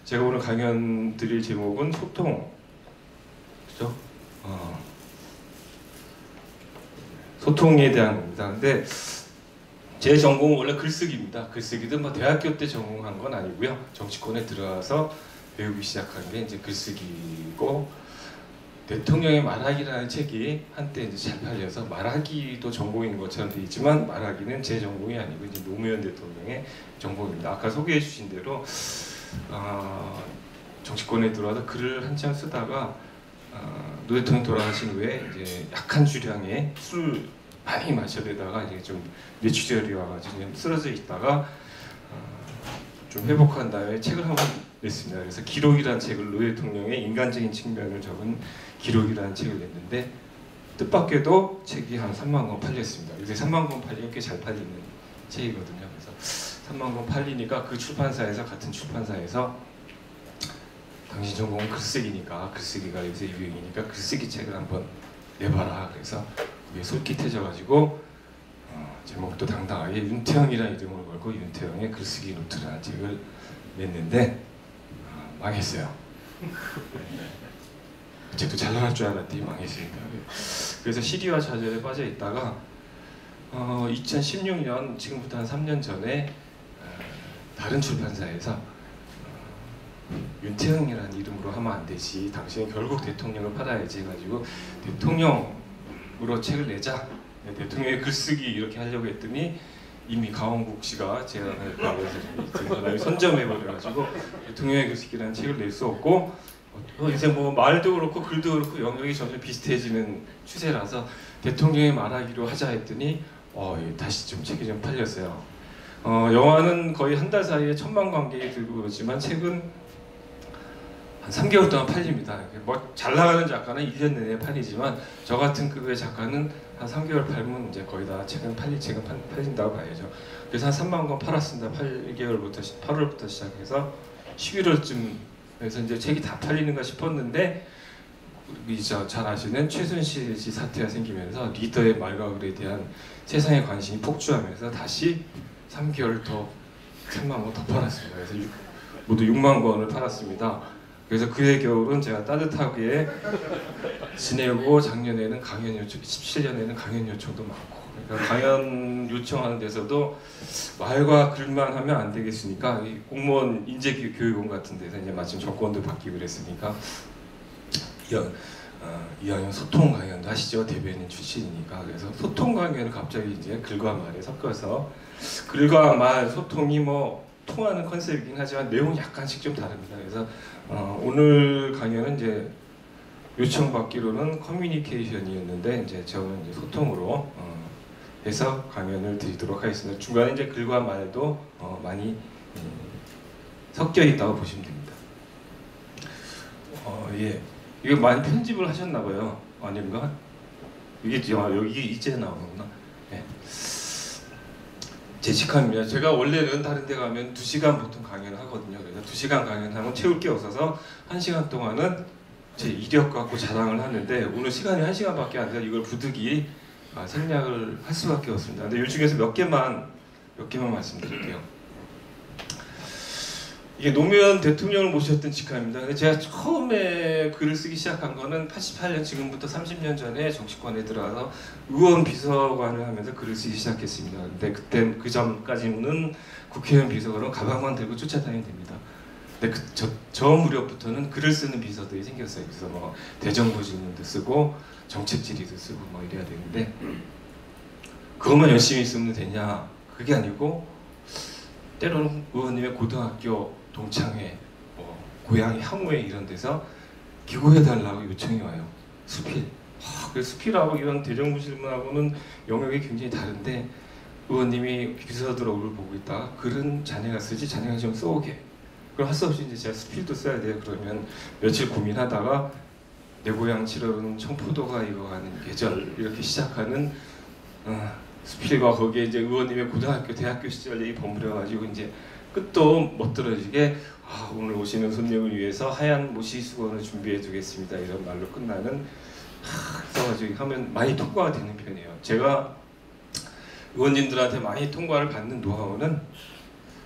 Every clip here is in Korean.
제가 오늘 강연 드릴 제목은 소통, 그죠? 소통에 대한 겁니다. 근데 제 전공은 원래 글쓰기입니다. 글쓰기도 뭐 대학교 때 전공한 건 아니고요. 정치권에 들어가서 배우기 시작한 게 이제 글쓰기고, 대통령의 말하기라는 책이 한때 이제 잘 팔려서 말하기도 전공인 것처럼 돼 있지만 말하기는 제 전공이 아니고 이제 노무현 대통령의 전공입니다. 아까 소개해 주신 대로 정치권에 들어와서 글을 한참 쓰다가 노 대통령 돌아가신 후에 이제 약한 주량의 술 많이 마셔대다가 이제 좀 뇌출혈이 와가지고 좀 쓰러져 있다가 좀 회복한 다음에 책을 한번 냈습니다. 그래서 기록이라는 책을, 노 대통령의 인간적인 측면을 적은 기록이라는 책을 냈는데, 뜻밖에도 책이 한 3만 권 팔렸습니다. 요새 3만 권 팔리면 꽤 잘 팔리는 책이거든요. 그래서 3만 권 팔리니까 그 출판사에서, 같은 출판사에서 당신 전공은 글쓰기니까, 글쓰기가 요새 유행이니까 글쓰기 책을 한번 내봐라. 그래서 그게 솔깃해져가지고 제목도 당당하게 윤태영이라는 이름을 걸고 윤태영의 글쓰기 노트라는 책을 냈는데 망했어요. 그 책도 잘 나갈 줄 알았더니 망했습니다. 그래서 시리와 좌절에 빠져 있다가 2016년, 지금부터 한 3년 전에 다른 출판사에서 윤태영이라는 이름으로 하면 안 되지, 당신은 결국 대통령을 팔아야지 해가지고 대통령으로 책을 내자, 대통령의 글쓰기 이렇게 하려고 했더니 이미 강원국 씨가 제안을 받아서 선점해버려가지고 대통령의 글쓰기라는 책을 낼 수 없고, 이제 뭐 말도 그렇고 글도 그렇고 영역이 점점 비슷해지는 추세라서 대통령의 말하기로 하자 했더니 다시 좀 책이 좀 팔렸어요. 영화는 거의 한 달 사이에 1000만 관객이 들고 그렇지만 책은 한 3개월 동안 팔립니다. 뭐 잘 나가는 작가는 1년 내내 팔리지만 저 같은 급의 작가는 한 3개월 팔면 이제 거의 다 책은 팔린다고 봐야죠. 그래서 한 3만 권 팔았습니다. 8월부터 시작해서 11월쯤 그래서 이제 책이 다 팔리는가 싶었는데, 잘 아시는 최순실 씨 사태가 생기면서 리더의 말과 글에 대한 세상의 관심이 폭주하면서 다시 3개월 더 3만 권 더 팔았습니다. 그래서 모두 6만 권을 팔았습니다. 그래서 그해 겨울은 제가 따뜻하게 지내고, 작년에는 강연 요청, 17년에는 강연 요청도 많고, 그러니까 강연 요청하는 데서도 말과 글만 하면 안 되겠으니까 이 공무원 인재교육원 같은 데서 이제 마침 조건도 바뀌고 그랬으니까 이왕이면 소통 강연도 하시죠. 대변인 출신이니까. 그래서 소통 강연을 갑자기 이제 글과 말에 섞어서, 글과 말 소통이 뭐 통하는 컨셉이긴 하지만 내용이 약간씩 좀 다릅니다. 그래서 오늘 강연은 이제 요청받기로는 커뮤니케이션이었는데 이제 저는 이제 소통으로 해서 강연을 드리도록 하겠습니다. 중간에 이제 글과 말도 많이 섞여 있다고 보시면 됩니다. 예, 이거 많이 편집을 하셨나봐요. 아닌가? 이게 여기 이제 나오는구나. 예. 제 직함입니다. 제가 원래는 다른 데 가면 2시간 보통 강연을 하거든요. 그래서 2시간 강연하면 채울 게 없어서 1시간 동안은 제 이력 갖고 자랑을 하는데, 오늘 시간이 1시간밖에 안 돼서 이걸 부득이 생략을 할 수밖에 없습니다. 근데 이 중에서 몇 개만 말씀드릴게요. 이게 노무현 대통령을 모셨던 직함입니다. 근데 제가 처음에 글을 쓰기 시작한 거는 88년, 지금부터 30년 전에 정치권에 들어와서 의원 비서관을 하면서 글을 쓰기 시작했습니다. 근데 그때 그 전까지는 국회의원 비서관은 가방만 들고 쫓아다니면 됩니다. 근데 저 무렵부터는 글을 쓰는 비서들이 생겼어요. 그래서 뭐 대정부 질문도 쓰고 정책 질의도 쓰고 뭐 이래야 되는데, 그것만 열심히 쓰면 되냐? 그게 아니고 때로는 의원님의 고등학교 동창회, 뭐 고향 향후회 이런 데서 기고해달라고 요청이 와요. 수필. 그 수필하고 이런 대정부 질문하고는 영역이 굉장히 다른데, 의원님이 비서들 얼굴 보고 있다가 글은 자네가 쓰지, 자네가 좀 써오게. 그럼 할 수 없이 이제 제가 수필도 써야 돼요. 그러면 며칠 고민하다가 내 고향 7월은 청포도가 익어가는 계절, 이렇게 시작하는 수필과 거기에 이제 의원님의 고등학교, 대학교 시절 얘기 버무려가지고 이제 끝도 멋들어지게 오늘 오시는 손님을 위해서 하얀 모시수건을 준비해 두겠습니다, 이런 말로 끝나는, 써가지고 하면 많이 통과가 되는 편이에요. 제가 의원님들한테 많이 통과를 받는 노하우는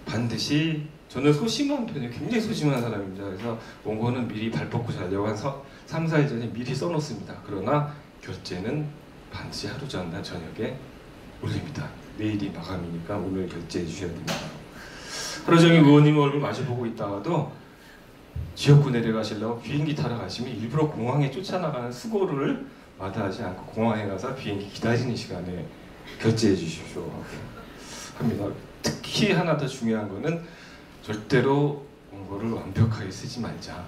반드시 저는 소심한 편이에요. 굉장히 소심한 사람입니다. 그래서 원고는 미리 발 뻗고 자려고 한 3, 4일 전에 미리 써놓습니다. 그러나 결제는 반드시 하루 전날 저녁에 올립니다. 내일이 마감이니까 오늘 결제해 주셔야 됩니다. 하루 종일 의원님 얼굴 마주보고 있다가도 지역구 내려가시려고 비행기 타러 가시면 일부러 공항에 쫓아나가는 수고를 마다하지 않고 공항에 가서 비행기 기다리는 시간에 결제해 주십시오 합니다. 특히 하나 더 중요한 거는 절대로 원고를 완벽하게 쓰지 말자.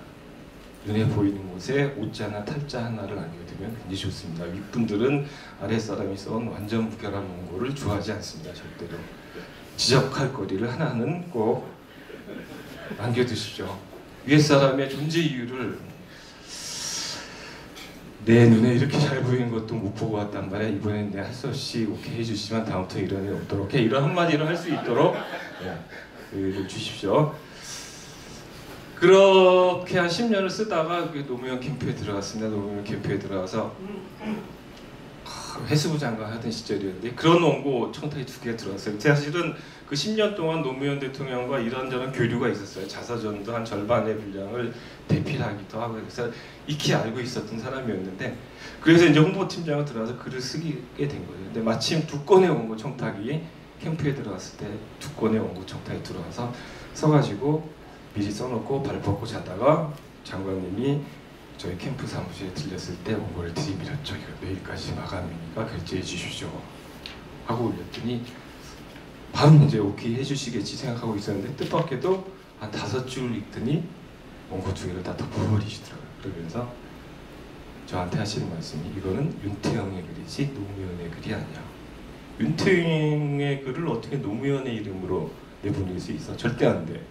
눈에 보이는 곳에 오자나 탈자 하나를 남겨두면 굉장히 좋습니다. 윗분들은 아랫사람이 써온 완전 무결한 원고를 좋아하지 않습니다. 절대로. 지적할 거리를 하나는 꼭 남겨두십시오. 윗사람의 존재 이유를 내 눈에 이렇게 잘 보이는 것도 못 보고 왔단 말이야. 이번엔 내가 할 수 없이 오케이 해주시면 다음부터 이런 일 없도록 해. 이런 한마디를 할 수 있도록 여유를 주십시오. 그렇게 한 10년을 쓰다가 노무현 캠프에 들어갔습니다. 노무현 캠프에 들어가서 해수부 장관 하던 시절이었는데 그런 원고 청탁이 2개가 들어왔어요. 사실은 그 10년 동안 노무현 대통령과 이런저런 교류가 있었어요. 자서전도 한 절반의 분량을 대필하기도 하고 그래서 익히 알고 있었던 사람이었는데 그래서 이제 홍보팀장으로 들어와서 글을 쓰게 된 거예요. 근데 마침 2건의 원고 청탁이 캠프에 들어갔을 때 2건의 원고 청탁이 들어와서 써가지고 미리 써놓고 발 뻗고 자다가 장관님이 저희 캠프 사무실에 들렸을 때 원고를 들이밀었죠. 이거 내일까지 마감이니까 결제해 주십시오 하고 올렸더니 바로 이제 오케이 해주시겠지 생각하고 있었는데 뜻밖에도 한 5줄 읽더니 원고 2개를 다 덮어버리시더라고요. 그러면서 저한테 하시는 말씀이 이거는 윤태영의 글이지 노무현의 글이 아니야. 윤태영의 글을 어떻게 노무현의 이름으로 내보낼 수 있어? 절대 안 돼.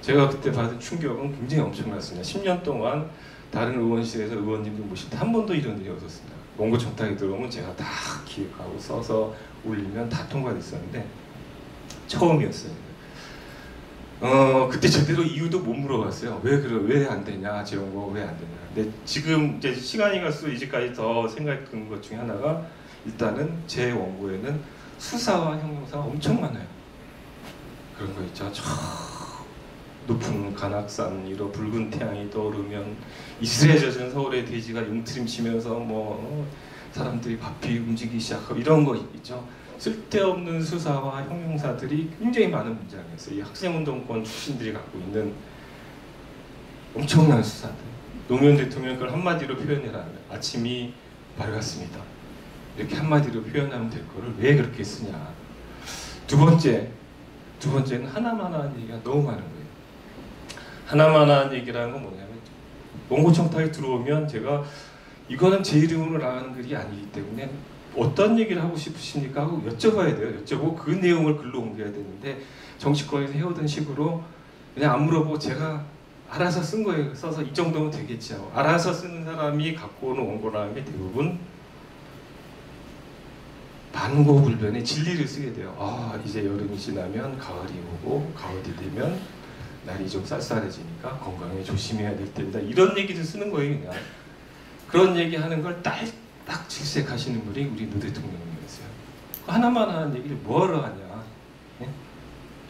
제가 그때 받은 충격은 굉장히 엄청났습니다. 10년 동안 다른 의원실에서 의원님들 모실 때 한 번도 이런 일이 없었습니다. 원고 청탁이 들어오면 제가 다 기획하고 써서 올리면 다 통과됐었는데 처음이었어요. 그때 제대로 이유도 못 물어봤어요. 왜 안 되냐, 제 원고 왜 안 되냐. 근데 지금 이제 시간이 갈수록 이제까지 더 생각해 든 것 중에 하나가 일단은 제 원고에는 수사와 형용사가 엄청 많아요. 그런 거 있죠. 높은 간악산 위로 붉은 태양이 떠오르면 이슬에 젖은 서울의 대지가 용트림치면서 뭐 사람들이 바삐 움직이기 시작하고 이런 거 있죠. 쓸데없는 수사와 형용사들이 굉장히 많은 문장이었어요. 이 학생운동권 출신들이 갖고 있는 엄청난 수사들. 노무현 대통령 걸 한마디로 표현해라면 아침이 밝았습니다. 이렇게 한마디로 표현하면 될 거를 왜 그렇게 쓰냐. 두 번째는 하나만한 얘기가 너무 많은 거예요. 하나만한 얘기라는 건 뭐냐면 원고 청탁이 들어오면 제가 이거는 제 이름으로 나가는 글이 아니기 때문에 어떤 얘기를 하고 싶으십니까 하고 여쭤봐야 돼요. 여쭤보고 그 내용을 글로 옮겨야 되는데 정치권에서 해오던 식으로 그냥 안 물어보고 제가 알아서 쓴 거예요. 써서 이 정도면 되겠지 하고 알아서 쓰는 사람이 갖고 오는 원고라는 게 대부분 반고불변의 진리를 쓰게 돼요. 아 이제 여름이 지나면 가을이 오고 가을이 되면 날이 좀 쌀쌀해지니까 건강에 조심해야 될 때입니다. 이런 얘기를 쓰는 거예요. 그냥 그런 얘기하는 걸 딱 질색하시는 분이 우리 노 대통령님이었어요. 하나만 하는 얘기를 뭐하러 하냐. 네?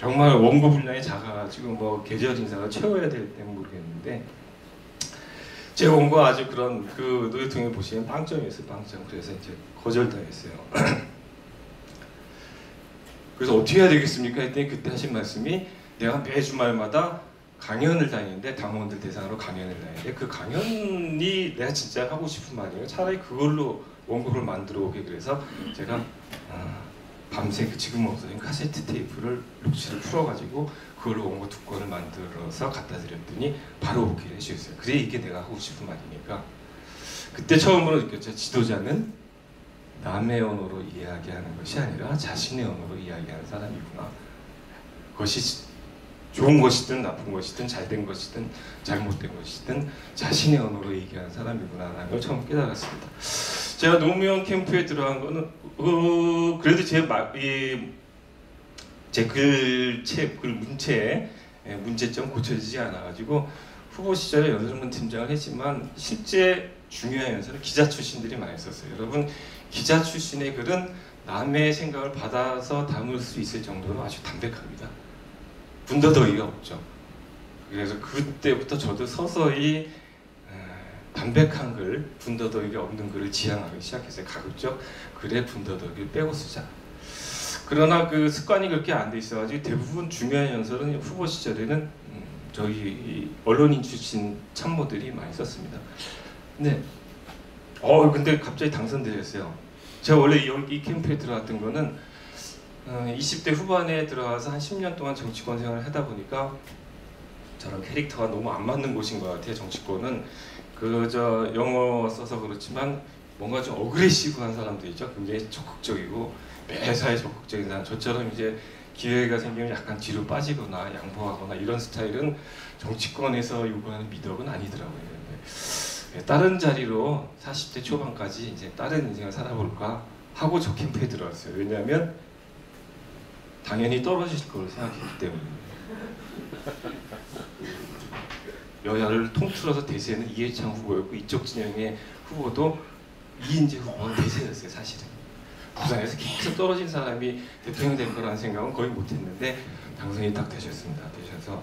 정말 원고 분량이 작아가지고 뭐 계절 인사가 채워야 될 때는 모르겠는데 제 원고 아주 그런 그 노 대통령 보시면 빵점이었어요. 빵점. 그래서 이제 거절당했어요. 그래서 어떻게 해야 되겠습니까? 했더니 그때 하신 말씀이 내가 매 주말마다 강연을 다니는데 당원들 대상으로 강연을 다니는데 그 강연이 내가 진짜 하고 싶은 말이에요. 차라리 그걸로 원고를 만들어 오게. 그래서 제가 밤새 지금 없어진 카세트 테이프를 녹취를 풀어가지고 그걸로 원고 2건을 만들어서 갖다 드렸더니 바로 오케이 해주셨어요. 그래 이게 내가 하고 싶은 말이니까. 그때 처음으로 느꼈죠. 지도자는 남의 언어로 이야기하는 것이 아니라 자신의 언어로 이야기하는 사람이구나. 그것이 좋은 것이든 나쁜 것이든 잘된 것이든 잘못된 것이든 자신의 언어로 얘기하는 사람이구나라는 걸 처음 깨달았습니다. 제가 노무현 캠프에 들어간 거는 그래도 제 글 문체에 문제점 고쳐지지 않아가지고 후보 시절에 연설문 팀장을 했지만 실제 중요한 연설은 기자 출신들이 많이 썼어요. 여러분 기자 출신의 글은 남의 생각을 받아서 담을 수 있을 정도로 아주 담백합니다. 군더더기가 없죠. 그래서 그때부터 저도 서서히 담백한 글, 군더더기가 없는 글을 지향하기 시작했어요. 가급적 글에 군더더기를 빼고 쓰자. 그러나 그 습관이 그렇게 안 돼 있어가지고 대부분 중요한 연설은 후보 시절에는 저희 언론인 출신 참모들이 많이 썼습니다. 근데 갑자기 당선되셨어요. 제가 원래 이 캠프에 들어갔던 거는 20대 후반에 들어가서 한 10년 동안 정치권 생활을 하다 보니까 저런 캐릭터가 너무 안 맞는 곳인 것 같아요. 정치권은 그저 영어 써서 그렇지만 뭔가 좀 어그레시브한 사람들 있죠. 굉장히 적극적이고 매사에 적극적인 사람. 저처럼 이제 기회가 생기면 약간 뒤로 빠지거나 양보하거나 이런 스타일은 정치권에서 요구하는 미덕은 아니더라고요. 다른 자리로 40대 초반까지 이제 다른 인생을 살아볼까 하고 저 캠프에 들어왔어요. 왜냐하면 당연히 떨어질 걸 생각했기 때문에. 여야를 통틀어서 대세는 이해창 후보였고 이쪽 진영의 후보도 이인재 후보가 대세였어요. 사실은 부산에서 계속 떨어진 사람이 대통령 될 거라는 생각은 거의 못했는데 당선이 딱 되셨습니다. 되셔서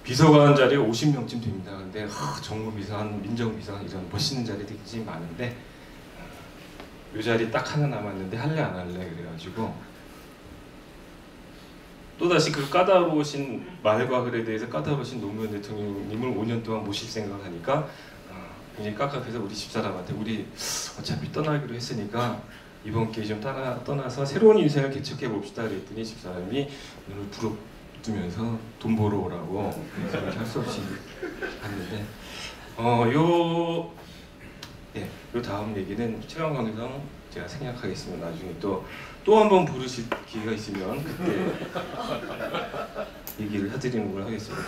비서관 자리가 50명쯤 됩니다. 근데 정무비서관, 민정비서관 이런 멋있는 자리들이 굉장히 많은데 이 자리 딱 하나 남았는데 할래 안 할래 그래가지고 또다시 그 까다로우신 말과 글에 대해서 까다로우신 노무현 대통령님을 5년 동안 모실 생각을 하니까 굉장히 깝깝해서 우리 집사람한테 우리 어차피 떠나기로 했으니까 이번 기회에 좀 떠나서 새로운 인생을 개척해 봅시다 그랬더니 집사람이 눈을 부릅뜨면서 돈 벌어 오라고 그래서 이렇게 할 수 없이 갔는데 요 다음 얘기는 최강광성 제가 생략하겠습니다. 나중에 또 한 번 부르실 기회가 있으면 그때 얘기를 해드리는 걸 하겠습니다.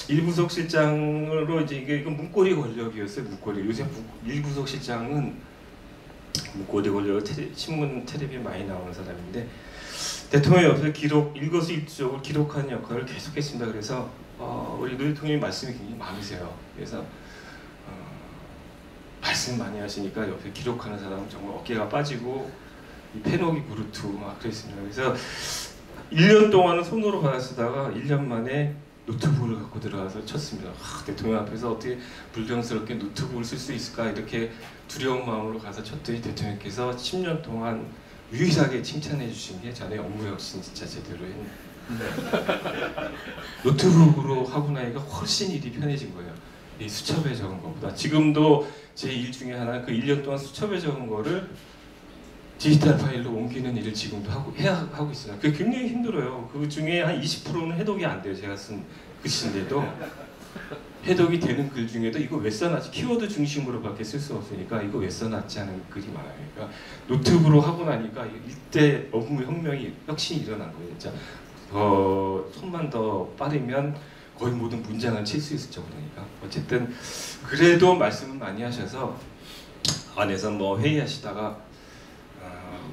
일부속 실장으로 이제 이건 문고리 권력이었어요. 문고리. 요새 일부속 실장은 문고리 권력으로 신문 텔레비에 많이 나오는 사람인데 대통령이 옆에서 일거수일투족을 기록하는 역할을 계속했습니다. 그래서 우리 노 대통령님 말씀이 굉장히 많으세요. 그래서 말씀 많이 하시니까 옆에 기록하는 사람은 정말 어깨가 빠지고 이 페노기 구루투 막 그랬습니다. 그래서 1년 동안은 손으로 받아 쓰다가 1년 만에 노트북을 갖고 들어가서 쳤습니다. 대통령 앞에서 어떻게 불경스럽게 노트북을 쓸 수 있을까 이렇게 두려운 마음으로 가서 쳤더니 대통령께서 10년 동안 유일하게 칭찬해 주신 게 자네 업무 혁신 진짜 제대로 했네. 노트북으로 하고 나니까 훨씬 일이 편해진 거예요. 이 수첩에 적은 것보다. 지금도 제 일 중에 하나 그 1년 동안 수첩에 적은 거를 디지털 파일로 옮기는 일을 지금도 하고 있어요. 그게 굉장히 힘들어요. 그 중에 한 20%는 해독이 안 돼요. 제가 쓴 글씨인데도 해독이 되는 글 중에도 이거 왜 써놨지? 키워드 중심으로밖에 쓸 수 없으니까 이거 왜 써놨지 하는 글이 많아요. 그러니까 노트북으로 하고 나니까 이때 업무 혁신이 일어난 거예요. 진짜 손만 더 빠르면 거의 모든 문장을 칠 수 있을 정도니까. 어쨌든 그래도 말씀을 많이 하셔서 안에서 뭐 회의하시다가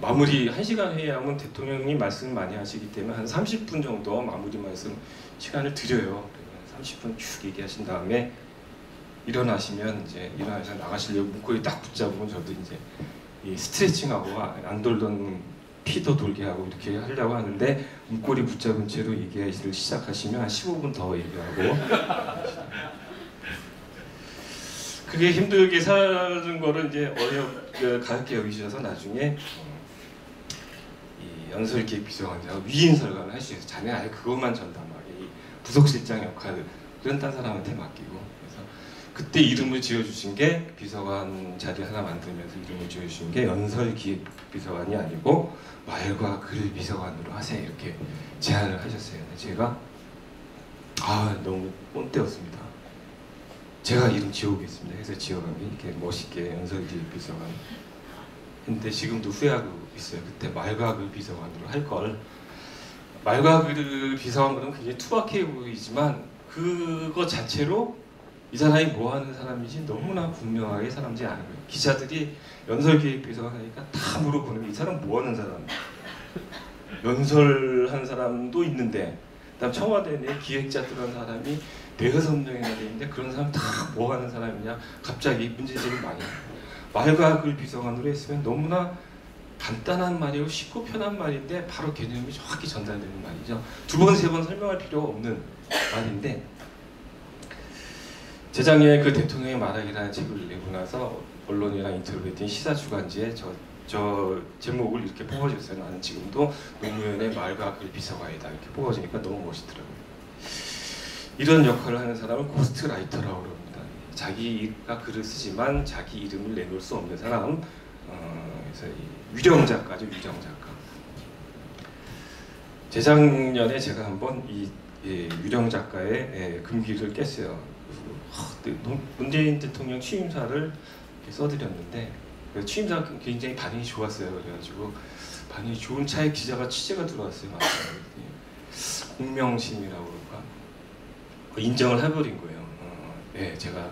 마무리 1시간 회의하면 대통령님 말씀 많이 하시기 때문에 한 30분 정도 마무리 말씀 시간을 드려요. 30분 쭉 얘기하신 다음에 일어나시면 이제 일어나서 나가시려고 문고리 딱 붙잡으면 저도 이제 이 스트레칭하고 안 돌던 피도 돌게 하고 이렇게 하려고 하는데 문고리 붙잡은 채로 얘기를 시작하시면 한 15분 더 얘기하고 그게 힘들게 사는 거를 이제 가볍게 여기셔서 나중에 이 연설기획비서관이라고 위인설관을 할 수 있어요. 자네 아예 그것만 전담하게 이 부속실장 역할을 그런 딴 사람한테 맡기고 그래서 그때 이름을 지어주신 게 비서관 자리 하나 만들면서 이름을 지어주신 게 연설기획비서관이 아니고 말과 글 비서관으로 하세요 이렇게 제안을 하셨어요. 제가 너무 꼰대였습니다. 제가 이름 지어오겠습니다 해서 지어가면 이렇게 멋있게 연설기획비서관 근데 지금도 후회하고 있어요. 그때 말과 글 비서관으로 할 걸. 말과 글 비서관 그러면 굉장히 투박해 보이지만 그거 자체로 이 사람이 뭐 하는 사람인지 너무나 분명하게 사람들이 아는 거예요. 기자들이 연설기획비서관 하니까 다 물어보는 게 이 사람 뭐 하는 사람? 연설한 사람도 있는데 그다음 청와대 내 기획자들한 사람이 대여섯 명이나 되는데 그런 사람 다 뭐 하는 사람이냐 갑자기 문제제기 많이 해요. 말과 글 비서관으로 했으면 너무나 간단한 말이고 쉽고 편한 말인데 바로 개념이 정확히 전달되는 말이죠. 두 번, 세 번 설명할 필요가 없는 말인데, 재작년에 그 대통령의 말하기라는 책을 내고 나서 언론이랑 인터뷰를 했더니 시사 주간지에 저 제목을 이렇게 뽑아줬어요. 나는 지금도 노무현의 말과 글 비서관이다, 이렇게 뽑아주니까 너무 멋있더라고요. 이런 역할을 하는 사람을 고스트라이터라고 그럽니다. 자기가 글을 쓰지만 자기 이름을 내놓을 수 없는 사람, 그래서 유령 작가죠, 유령 작가. 재작년에 제가 한번 이 유령 작가의 금기를 깼어요. 문재인 대통령 취임사를 써드렸는데 취임사가 굉장히 반응이 좋았어요. 그래가지고 반응이 좋은 차에 기자가 취재가 들어왔어요. 공명심이라고 그럴까? 인정을 해버린 거예요. 네, 제가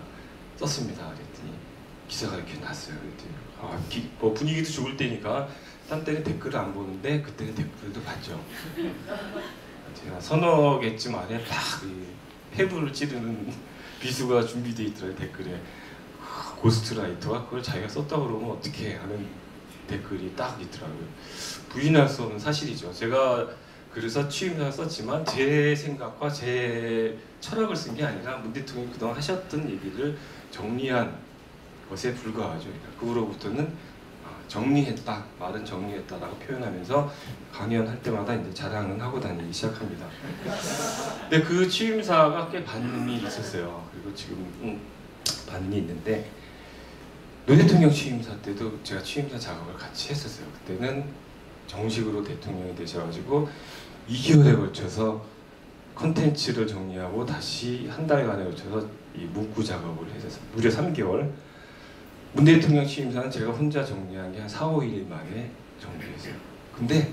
썼습니다. 그랬더니 기사가 이렇게 났어요. 그랬더니 뭐 분위기도 좋을 때니까 딴 때는 댓글을 안 보는데 그때는 댓글도 봤죠. 제가 서너 개쯤 안에 딱 폐부를 찌르는 비수가 준비되어 있더라고요. 댓글에 고스트라이터가 그걸 자기가 썼다고 그러면 어떻게 하는 댓글이 딱 있더라고요. 부인할 수 없는 사실이죠. 제가 그래서 취임사를 썼지만 제 생각과 제 철학을 쓴 게 아니라 문 대통령이 그동안 하셨던 얘기를 정리한 것에 불과하죠. 그 후로부터는 정리했다, 말은 정리했다라고 표현하면서 강연할 때마다 이제 자랑은 하고 다니기 시작합니다. 근데 그 취임사가 꽤 반응이 있었어요. 그리고 지금 반응이 있는데 노 대통령 취임사 때도 제가 취임사 작업을 같이 했었어요. 그때는 정식으로 대통령이 되셔가지고 2개월에 걸쳐서 컨텐츠를 정리하고 다시 한 달간에 걸쳐서 이 문구 작업을 해서 무려 3개월. 문 대통령 취임사는 제가 혼자 정리한 게 한 4, 5일 만에 정리했어요. 근데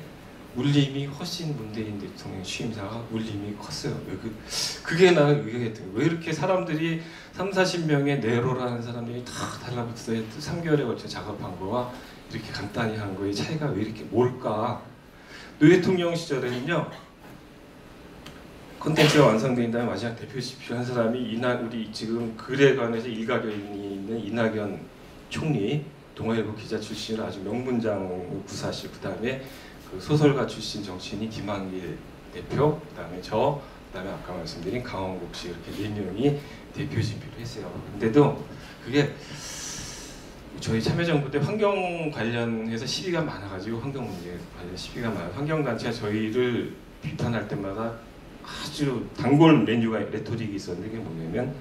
울림이 훨씬 문재인 대통령 취임사가 울림이 컸어요. 그게 나는 의외였던 거예요. 왜 이렇게 사람들이 3, 40명의 네로라는 사람들이 다 달라붙어서 3개월에 걸쳐 작업한 거와 이렇게 간단히 한 거의 차이가 왜 이렇게 뭘까? 노 대통령 시절에는요, 콘텐츠가 완성된 다음에 마지막 대표시필 한 사람이 우리 지금 글에 관해서 일가견이 있는 이낙연 총리, 동아일보 기자 출신으로 아주 명문장 구사실, 그 다음에 그 소설가 출신 정치인이 김한길 대표, 그 다음에 저, 그 다음에 아까 말씀드린 강원국 씨, 이렇게 4명이 대표시필을 했어요. 근데도 그게 저희 참여정부 때 환경 관련해서 시비가 많아가지고, 환경 문제 관련 시비가 많아서 환경단체가 저희를 비판할 때마다 아주 단골 메뉴가 레토릭이 있었는데, 그게 뭐냐면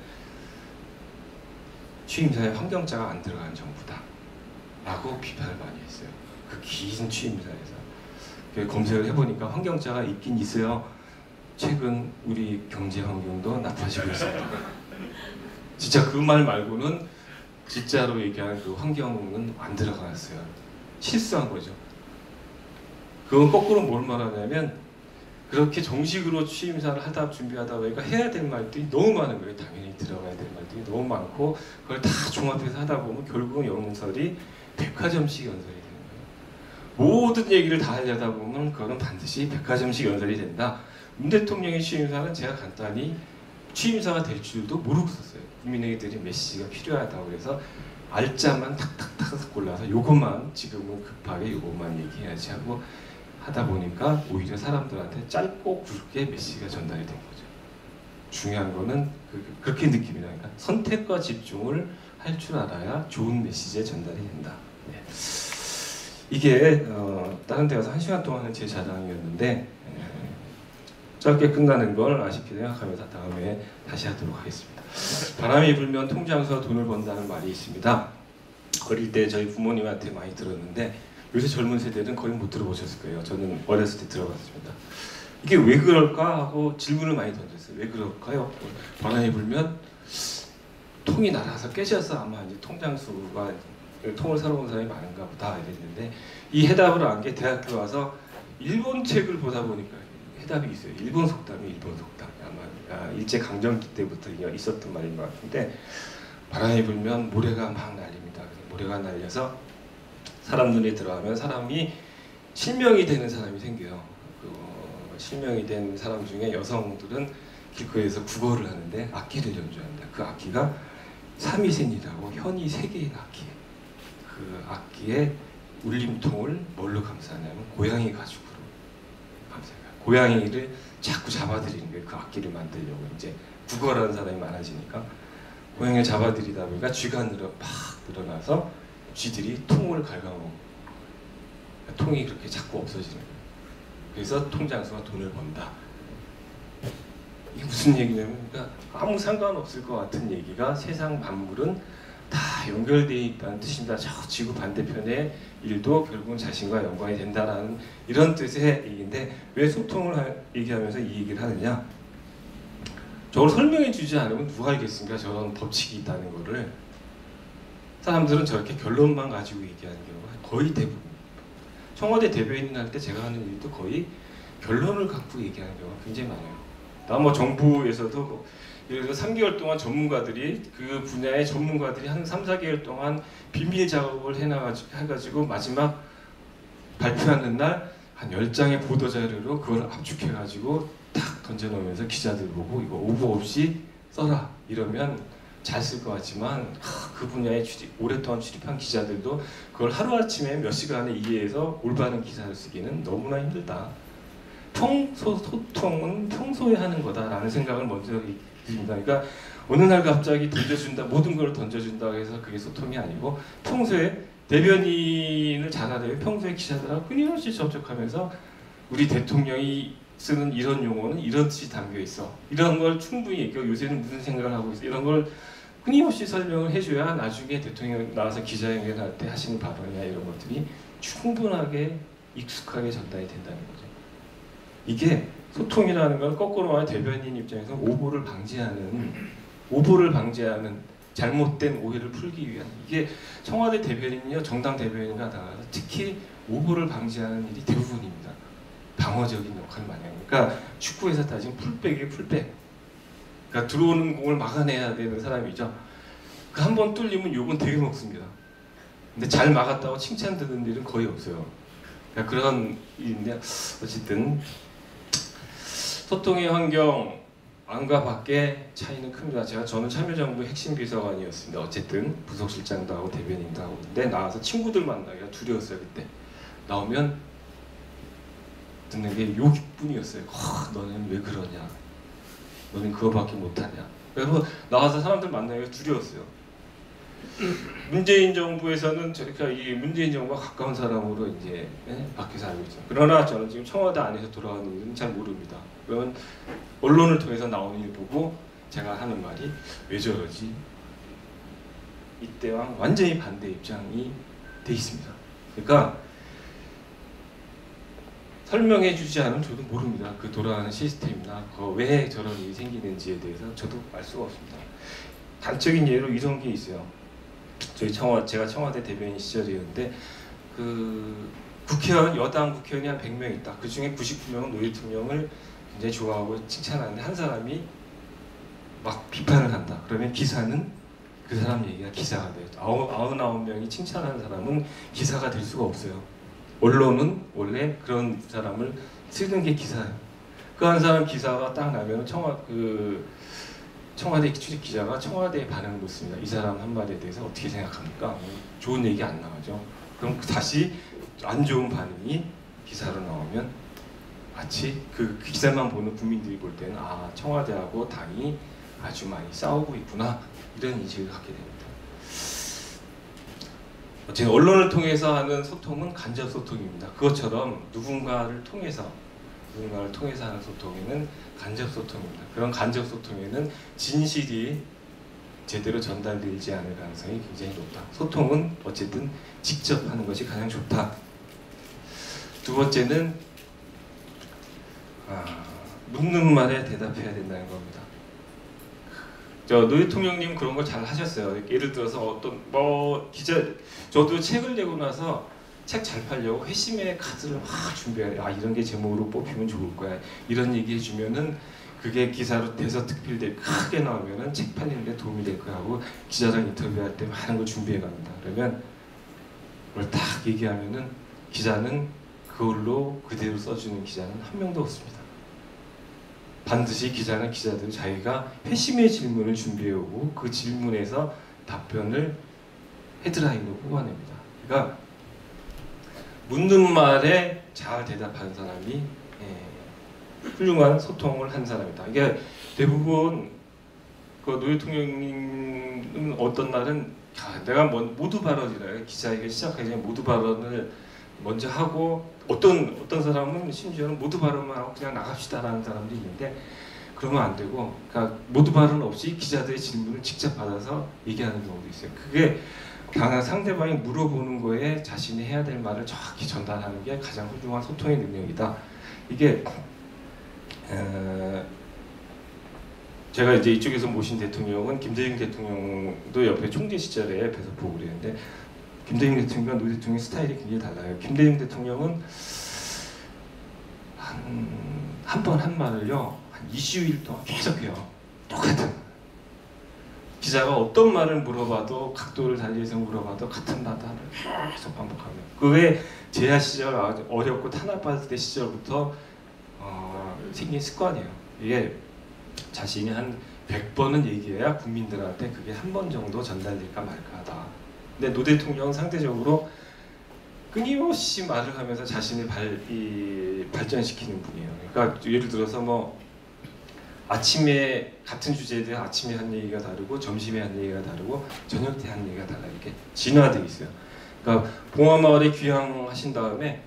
취임사에 환경자가 안 들어간 정부다 라고 비판을 많이 했어요. 그 긴 취임사에서. 검색을 해보니까 환경자가 있긴 있어요. 최근 우리 경제 환경도 나빠지고 있습니다. 진짜 그 말 말고는 진짜로 얘기하는 그 환경은 안 들어갔어요. 실수한 거죠. 그건 거꾸로 뭘 말하냐면, 그렇게 정식으로 취임사를 준비하다 보니까 해야 될 말들이 너무 많은 거예요. 당연히 들어가야 될 말들이 너무 많고, 그걸 다 종합해서 하다 보면 결국은 연설이 백화점식 연설이 되는 거예요. 모든 얘기를 다 하려다 보면 그거는 반드시 백화점식 연설이 된다. 문 대통령의 취임사는 제가 간단히 취임사가 될 줄도 모르고 썼어요. 국민에게 메시지가 필요하다고 해서 알짜만 탁탁탁 골라서 요것만 지금은 급하게 요것만 얘기해야지 하고 하다 보니까 오히려 사람들한테 짧고 굵게 메시지가 전달이 된 거죠. 중요한 거는 그렇게 느낌이 나니까 선택과 집중을 할 줄 알아야 좋은 메시지에 전달이 된다. 네. 이게 다른 데 가서 1시간 동안은 제 자랑이었는데 짧게 끝나는 걸 아쉽게 생각하면서 다음에 다시 하도록 하겠습니다. 바람이 불면 통장서 돈을 번다는 말이 있습니다. 어릴 때 저희 부모님한테 많이 들었는데 요새 젊은 세대는 거의 못 들어보셨을 거예요. 저는 어렸을 때 들어봤습니다. 이게 왜 그럴까 하고 질문을 많이 던졌어요. 왜 그럴까요? 바람이 불면 통이 날아서 깨져서 아마 이제 통장수가 통을 사러 온 사람이 많은가 보다 이랬는데, 이 해답을 안 게 대학교 와서 일본 책을 보다 보니까 해답이 있어요. 일본 속담이 일본 속담. 아마 일제 강점기 때부터 있었던 말인 것 같은데, 바람이 불면 모래가 막 날립니다. 모래가 날려서 사람 눈에 들어가면 사람이 실명이 되는 사람이 생겨요. 실명이 된 사람 중에 여성들은 길거리에서 국어를 하는데 악기를 연주합니다. 그 악기가 삼위센이라고 현이 3개인 악기예요. 그 악기에 울림통을 뭘로 감싸냐면 고양이 가죽으로 감싸요. 고양이를 자꾸 잡아들이는 거예요. 그 악기를 만들려고. 이제 국어라는 사람이 많아지니까 고양이를 잡아들이다 보니까 쥐가 팍 늘어나서 쥐들이 통을 갉아먹고 통이 그렇게 자꾸 없어지는 거예요. 그래서 통장수가 돈을 번다. 이게 무슨 얘기냐면 그러니까 아무 상관없을 것 같은 얘기가 세상 만물은 다 연결되어 있다는 뜻입니다. 저 지구 반대편의 일도 결국은 자신과 연관이 된다라는 이런 뜻의 얘기인데 왜 소통을 얘기하면서 이 얘기를 하느냐? 저걸 설명해 주지 않으면 누가 알겠습니까? 저런 법칙이 있다는 거를. 사람들은 저렇게 결론만 가지고 얘기하는 경우가 거의 대부분. 청와대 대변인 할 때 제가 하는 일도 거의 결론을 갖고 얘기하는 경우가 굉장히 많아요. 뭐 정부에서도 예를 들어 3개월 동안 전문가들이 그 분야의 전문가들이 한 3, 4개월 동안 비밀 작업을 해가지고 마지막 발표하는 날 한 10장의 보도자료로 그걸 압축해가지고 탁 던져놓으면서 기자들 보고 이거 오보 없이 써라 이러면 잘 쓸 것 같지만 그 분야에 오랫동안 출입한 기자들도 그걸 하루아침에 몇 시간에 이해해서 올바른 기사를 쓰기는 너무나 힘들다. 소통은 평소에 하는 거다라는 생각을 먼저 드립니다. 그러니까 어느 날 갑자기 던져준다, 모든 걸 던져준다고 해서 그게 소통이 아니고 평소에 대변인을 잘하려면 평소에 기자들하고 끊임없이 접촉하면서 우리 대통령이 쓰는 이런 용어는 이런 뜻이 담겨 있어. 이런 걸 충분히 얘기하고 요새는 무슨 생각을 하고 있어. 이런 걸 끊임없이 설명을 해줘야 나중에 대통령 나와서 기자회견할 때 하시는 발언이나 이런 것들이 충분하게 익숙하게 전달이 된다는 거죠. 이게 소통이라는 건 거꾸로 말하면 대변인 입장에서 오보를 방지하는 잘못된 오해를 풀기 위한 이게 청와대 대변인이요 정당 대변인과 달라서 특히 오보를 방지하는 일이 대부분입니다. 방어적인 역할을 많이 합니다. 그러니까 축구에서 따지면 풀백이에요. 풀백. 그러니까 들어오는 공을 막아내야 되는 사람이죠. 그 한 번 뚫리면 욕은 되게 먹습니다. 근데 잘 막았다고 칭찬 듣는 일은 거의 없어요. 그러니까 그런 일인데 어쨌든 소통의 환경 안과 밖의 차이는 큽니다. 저는 참여정부 핵심 비서관이었습니다. 어쨌든 부속실장도 하고 대변인도 하고 근데 나와서 친구들 만나기가 두려웠어요. 그때 나오면 듣는 게 욕뿐이었어요. 너는 왜 그러냐? 너는 그거밖에 못하냐? 그래서 나와서 사람들 만나기가 두려웠어요. 문재인 정부에서는 저희가 이 문재인 정부가 가까운 사람으로 이제 밖에서 알고 있죠. 그러나 저는 지금 청와대 안에서 돌아가는 일은 잘 모릅니다. 그러면 언론을 통해서 나오는 일 보고 제가 하는 말이 왜 저러지? 이때와 완전히 반대 입장이 돼 있습니다. 그러니까 설명해 주지 않으면 저도 모릅니다. 그 돌아가는 시스템이나 왜 저런 일이 생기는지에 대해서 저도 알 수가 없습니다. 단적인 예로 이런 게 있어요. 제가 청와대 대변인 시절이었는데 그 국회의원, 여당 국회의원이 한 100명 있다. 그 중에 99명은 노 대통령을 굉장히 좋아하고 칭찬하는데 한 사람이 막 비판을 한다. 그러면 기사는 그 사람 얘기가 기사가 돼요. 99명이 칭찬하는 사람은 기사가 될 수가 없어요. 언론은 원래 그런 사람을 쓰는 게 기사예요. 그 한 사람 기사가 딱 나면 청와대 출입 기자가 청와대에 반응을 묻습니다. 이 사람 한마디에 대해서 어떻게 생각합니까? 좋은 얘기 안 나오죠. 그럼 다시 안 좋은 반응이 기사로 나오면 마치 그 기사만 보는 국민들이 볼 때는 청와대하고 당이 아주 많이 싸우고 있구나 이런 인식을 갖게 됩니다. 어쨌든 언론을 통해서 하는 소통은 간접 소통입니다. 그것처럼 누군가를 통해서 하는 소통에는 간접 소통입니다. 그런 간접 소통에는 진실이 제대로 전달되지 않을 가능성이 굉장히 높다. 소통은 어쨌든 직접 하는 것이 가장 좋다. 두 번째는 묻는 말에 대답해야 된다는 겁니다. 노 대통령님 그런 걸 잘 하셨어요. 예를 들어서 저도 책을 내고 나서 책 잘 팔려고 회심의 카드를 막 준비해요. 이런 게 제목으로 뽑히면 좋을 거야. 이런 얘기 해주면은 그게 기사로 대서특필 크게 나오면은 책 팔리는데 도움이 될 거야 하고 기자랑 인터뷰할 때 많은 걸 준비해 갑니다. 그러면 그걸 딱 얘기하면은 기자는 그걸로 그대로 써주는 기자는 한 명도 없습니다. 반드시 기자들은 자기가 회심의 질문을 준비해오고 그 질문에서 답변을 헤드라인으로 뽑아냅니다. 그러니까 묻는 말에 잘 대답하는 사람이 훌륭한 소통을 한 사람이다. 이게 대부분 그 노 대통령님은 어떤 날은 내가 모두 발언이라 기자회견 시작하기 전에 모두 발언을 먼저 하고 어떤 사람은 심지어는 모두 발언만 하고 그냥 나갑시다라는 사람도 있는데 그러면 안 되고 그러니까 모두 발언 없이 기자들의 질문을 직접 받아서 얘기하는 경우도 있어요. 그게 상대방이 물어보는 거에 자신이 해야 될 말을 정확히 전달하는 게 가장 훌륭한 소통의 능력이다. 이게 제가 이제 이쪽에서 모신 대통령은 김대중 대통령도 옆에 총재 시절에 옆에서 보고 그랬는데 김대중 대통령과 노 대통령 스타일이 굉장히 달라요. 김대중 대통령은 한 번 한 말을요 한 2주일 동안 계속해요. 똑같은 기자가 어떤 말을 물어봐도 각도를 달리해서 물어봐도 같은 단어를 계속 반복합니다. 그 외에 제야 시절 아주 어렵고 탄압받을 때 시절부터 생긴 습관이에요. 이게 자신이 한 100번은 얘기해야 국민들한테 그게 한 번 정도 전달될까 말까 하다. 근데 노 대통령은 상대적으로 끊임없이 말을 하면서 자신을 발전시키는 분이에요. 그러니까 예를 들어서 뭐 아침에 같은 주제에 대해 아침에 한 얘기가 다르고 점심에 한 얘기가 다르고 저녁 때 한 얘기가 달라 이렇게 진화되어 있어요. 그러니까 봉화마을에 귀향하신 다음에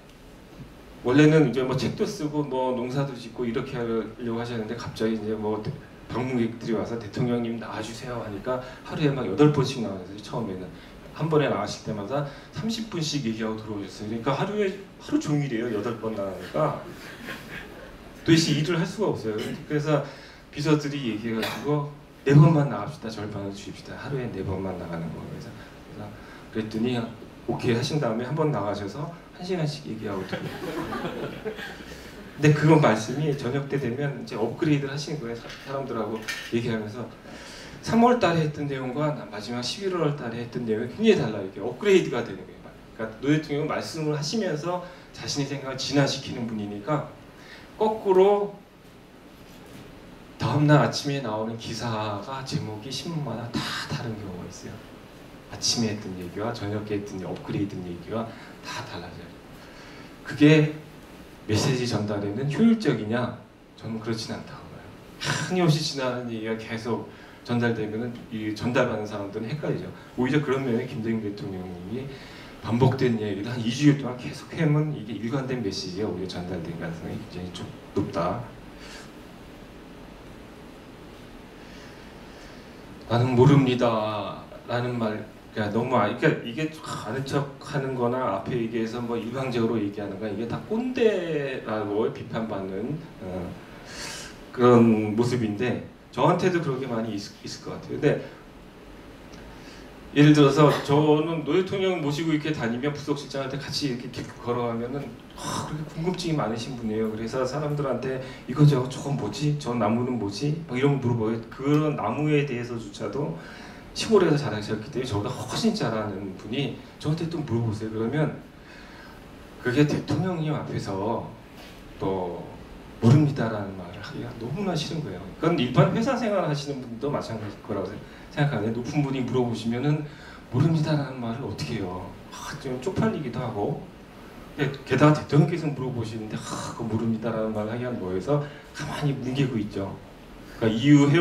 원래는 이제 뭐 책도 쓰고 뭐 농사도 짓고 이렇게 하려고 하셨는데 갑자기 이제 뭐 방문객들이 와서 대통령님 나와주세요 하니까 하루에 막 8번씩 나와서 처음에는 한 번에 나가실 때마다 30분씩 얘기하고 들어오셨어요. 그러니까 하루 종일이에요. 8번 나가니까 도대체 일을 할 수가 없어요. 그래서 비서들이 얘기해가지고 4번만 나갑시다. 절반을 주십시다. 하루에 4번만 나가는 거. 그래서 그랬더니 오케이 하신 다음에 한 번 나가셔서 1시간씩 얘기하고 들어요. 근데 그건 말씀이 저녁 때 되면 이제 업그레이드를 하시는 거예요. 사람들하고 얘기하면서 3월 달에 했던 내용과 마지막 11월 달에 했던 내용이 굉장히 달라요. 이렇게 업그레이드가 되는 거예요. 그러니까 노 대통령은 말씀을 하시면서 자신의 생각을 진화시키는 분이니까 거꾸로 다음날 아침에 나오는 기사가 제목이 신문마다 다 다른 경우가 있어요. 아침에 했던 얘기와 저녁에 했던 업그레이드 얘기와 다 달라져요. 그게 메시지 전달에는 효율적이냐? 저는 그렇진 않다고 봐요. 끊임없이 지나가는 얘기가 계속 전달되면은 이 전달하는 사람들은 헷갈리죠. 오히려 그런 면에 김대중 대통령님이 반복된 얘기를 한 2주일 동안 계속 하면 이게 일관된 메시지가 오히려 전달된 가능성이 굉장히 좀 높다. 나는 모릅니다 라는 말, 그러니까 너무 그러니까 이게 아는 척하는 거나 앞에 얘기해서 뭐 일방적으로 얘기하는 거 이게 다 꼰대라고 비판받는 그런 모습인데 저한테도 그런 게 많이 있을 것 같아요. 근데 예를 들어서 저는 노 대통령 모시고 이렇게 다니면 부속실장한테 같이 이렇게 걸어가면은 그렇게 궁금증이 많으신 분이에요. 그래서 사람들한테 이거저거 저건 뭐지? 저 나무는 뭐지? 막 이런 거 물어봐요. 그런 나무에 대해서조차도 시골에서 자라셨기 때문에 저보다 훨씬 잘하는 분이 저한테 또 물어보세요. 그러면 그게 대통령님 앞에서 또 모릅니다라는 말을 하기가 너무나 싫은 거예요. 그건 일반 회사 생활 하시는 분도 마찬가지일 거라고 생각하는데 높은 분이 물어보시면은 모릅니다라는 말을 어떻게 해요? 좀 쪽팔리기도 하고 게다가 대통령께서 물어보시는데 그거 모릅니다라는 말을 하기가 뭐해서 가만히 뭉개고 있죠. 그러니까 이유를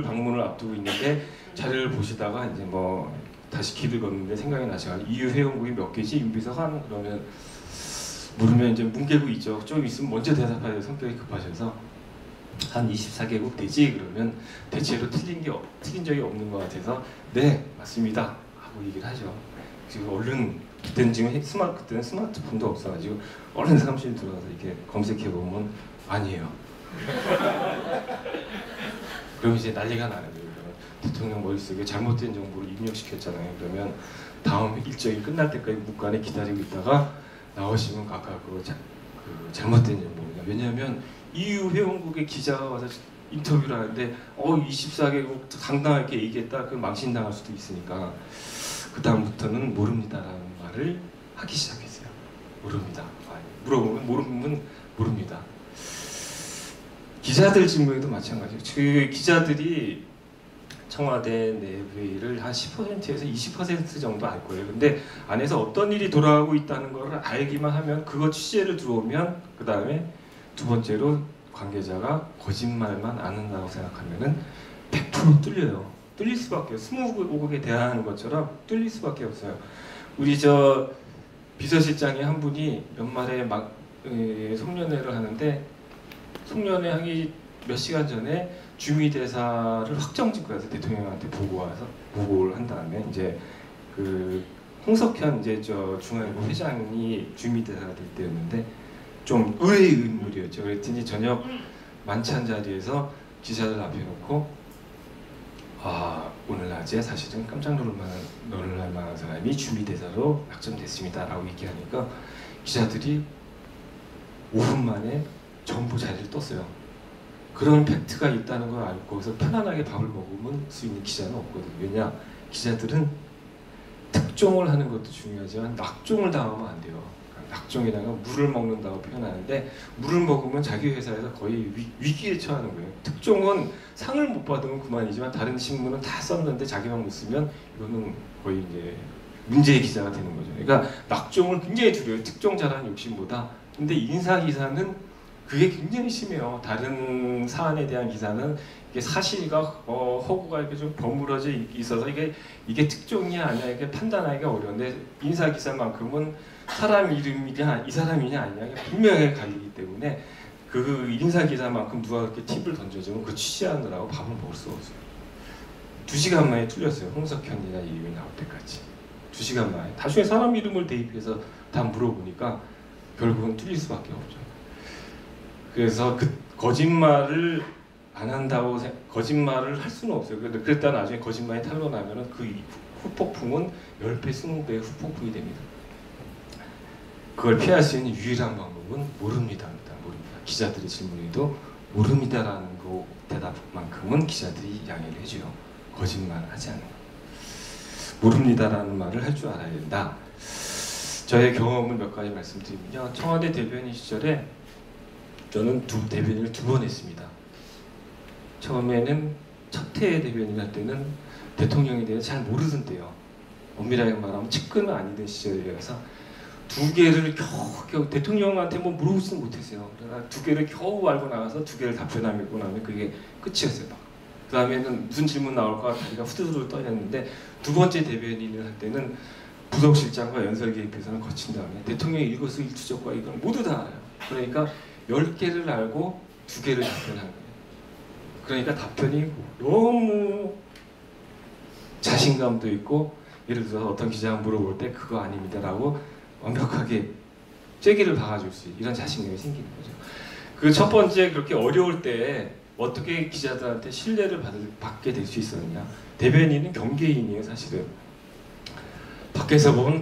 방문을 앞두고 있는데 자료를 보시다가 이제 뭐 다시 길을 걷는데 생각이 나셔가지고 이유 회원국이 몇 개지 윤비서관 그러면 모르면 이제 뭉개고 있죠. 좀 있으면 먼저 대답하려 성격이 급하셔서 한 24개국 되지 그러면 대체로 틀린 적이 없는 것 같아서 네 맞습니다 하고 얘기를 하죠. 지금 얼른 그때는 그때는 스마트폰도 없어가지고 얼른 사무실 들어가서 이렇게 검색해 보면 아니에요. 그럼 이제 난리가 나요. 대통령 머릿속에 잘못된 정보를 입력시켰잖아요. 그러면 다음 일정이 끝날 때까지 묵관에 기다리고 있다가 나오시면 아까 그 잘못된 정보입니다. 왜냐하면 EU 회원국의 기자가 와서 인터뷰를 하는데 24개국 당당하게 얘기했다 그럼 망신당할 수도 있으니까 그 다음부터는 모릅니다라는 말을 하기 시작했어요. 모릅니다. 물어보면 모르면 모릅니다. 기자들 질문에도 마찬가지예요. 그 기자들이 청와대 내부의 일을 한 10%에서 20% 정도 알 거예요. 근데 안에서 어떤 일이 돌아가고 있다는 걸 알기만 하면 그거 취재를 들어오면 그 다음에 두 번째로 관계자가 거짓말만 안 한다고 생각하면은 100% 뚫려요. 뚫릴 수밖에 없어요. 스무고개 대화하는 것처럼 뚫릴 수밖에 없어요. 우리 저 비서실장이 한 분이 연말에 막 송년회를 하는데 송년회 하기 몇 시간 전에 주미대사를 확정짓고 해서 대통령한테 보고를 한 다음에 이제 그 홍석현 이제 저 중앙일보 회장이 주미대사가 될 때였는데 좀 의외의 인물이었죠. 그랬더니 저녁 만찬 자리에서 기자들 앞에 놓고 오늘 낮에 사실은 깜짝 놀랄 만한 사람이 주미대사로 확정됐습니다 라고 얘기하니까 기자들이 5분 만에 전부 자리를 떴어요. 그런 팩트가 있다는 걸 알고 거기서 편안하게 밥을 먹을 수 있는 기자는 없거든요. 왜냐? 기자들은 특종을 하는 것도 중요하지만 낙종을 당하면 안 돼요. 낙종이라는 건 물을 먹는다고 표현하는데 물을 먹으면 자기 회사에서 거의 위기에 처하는 거예요. 특종은 상을 못 받으면 그만이지만 다른 신문은 다 썼는데 자기만 못 쓰면 이거는 거의 이제 문제의 기자가 되는 거죠. 그러니까 낙종을 굉장히 줄여요. 특종 잘하는 욕심보다. 근데 인사 기사는 그게 굉장히 심해요. 다른 사안에 대한 기사는 이게 사실과 허구가 이렇게 좀 버무러져 있어서 이게 특종이야 아니야 이게 판단하기가 어려운데 인사 기사만큼은 사람 이름이냐 이 사람이냐 아니냐 분명하게 갈리기 때문에 그 인사 기사만큼 누가 그렇게 팁을 던져주면 그 취재하느라고 밥을 먹을 수가 없어요. 2시간 만에 틀렸어요. 홍석현이나 이름이 나올 때까지 2시간 만에. 나중에 사람 이름을 대입해서 다 물어보니까 결국은 틀릴 수밖에 없죠. 그래서 그 거짓말을 안 한다고 거짓말을 할 수는 없어요. 그랬다 나중에 거짓말이 탄로나면은 그 후폭풍은 10배, 20배 후폭풍이 됩니다. 그걸 피할 수 있는 유일한 방법은 모릅니다. 모릅니다. 기자들의 질문에도 모릅니다라는 거 대답만큼은 기자들이 양해를 해줘요. 거짓말하지 않는 거. 모릅니다라는 말을 할 줄 알아야 된다. 저의 경험을 몇 가지 말씀드리면요. 청와대 대변인 시절에 저는 대변인을 2번 했습니다. 처음에는 첫해 대변인 할 때는 대통령에 대해서 잘 모르던 때요. 엄밀하게 말하면 측근은 아니던 시절이라서 2개를 겨우 대통령한테 뭐 물어보지는 못했어요. 그러나 2개를 겨우 알고 나가서 2개를 답변하고 나면 그게 끝이었어요. 그 다음에는 무슨 질문 나올까 다리가 후두두두 떨렸는데 2번째 대변인을 할 때는 부속실장과 연설기획부에서는 거친 다음에 대통령의 일거수일투족과 이건 모두 다 알아요. 그러니까 10개를 알고 2개를 답변하는 거예요. 그러니까 답변이 너무 자신감도 있고 예를 들어서 어떤 기자가 물어볼 때 그거 아닙니다 라고 완벽하게 쐐기를 박아줄 수 있는 이런 자신감이 생기는 거죠. 그 첫 번째 그렇게 어려울 때 어떻게 기자들한테 신뢰를 받게 될 수 있었느냐. 대변인은 경계인이에요 사실은. 밖에서 보면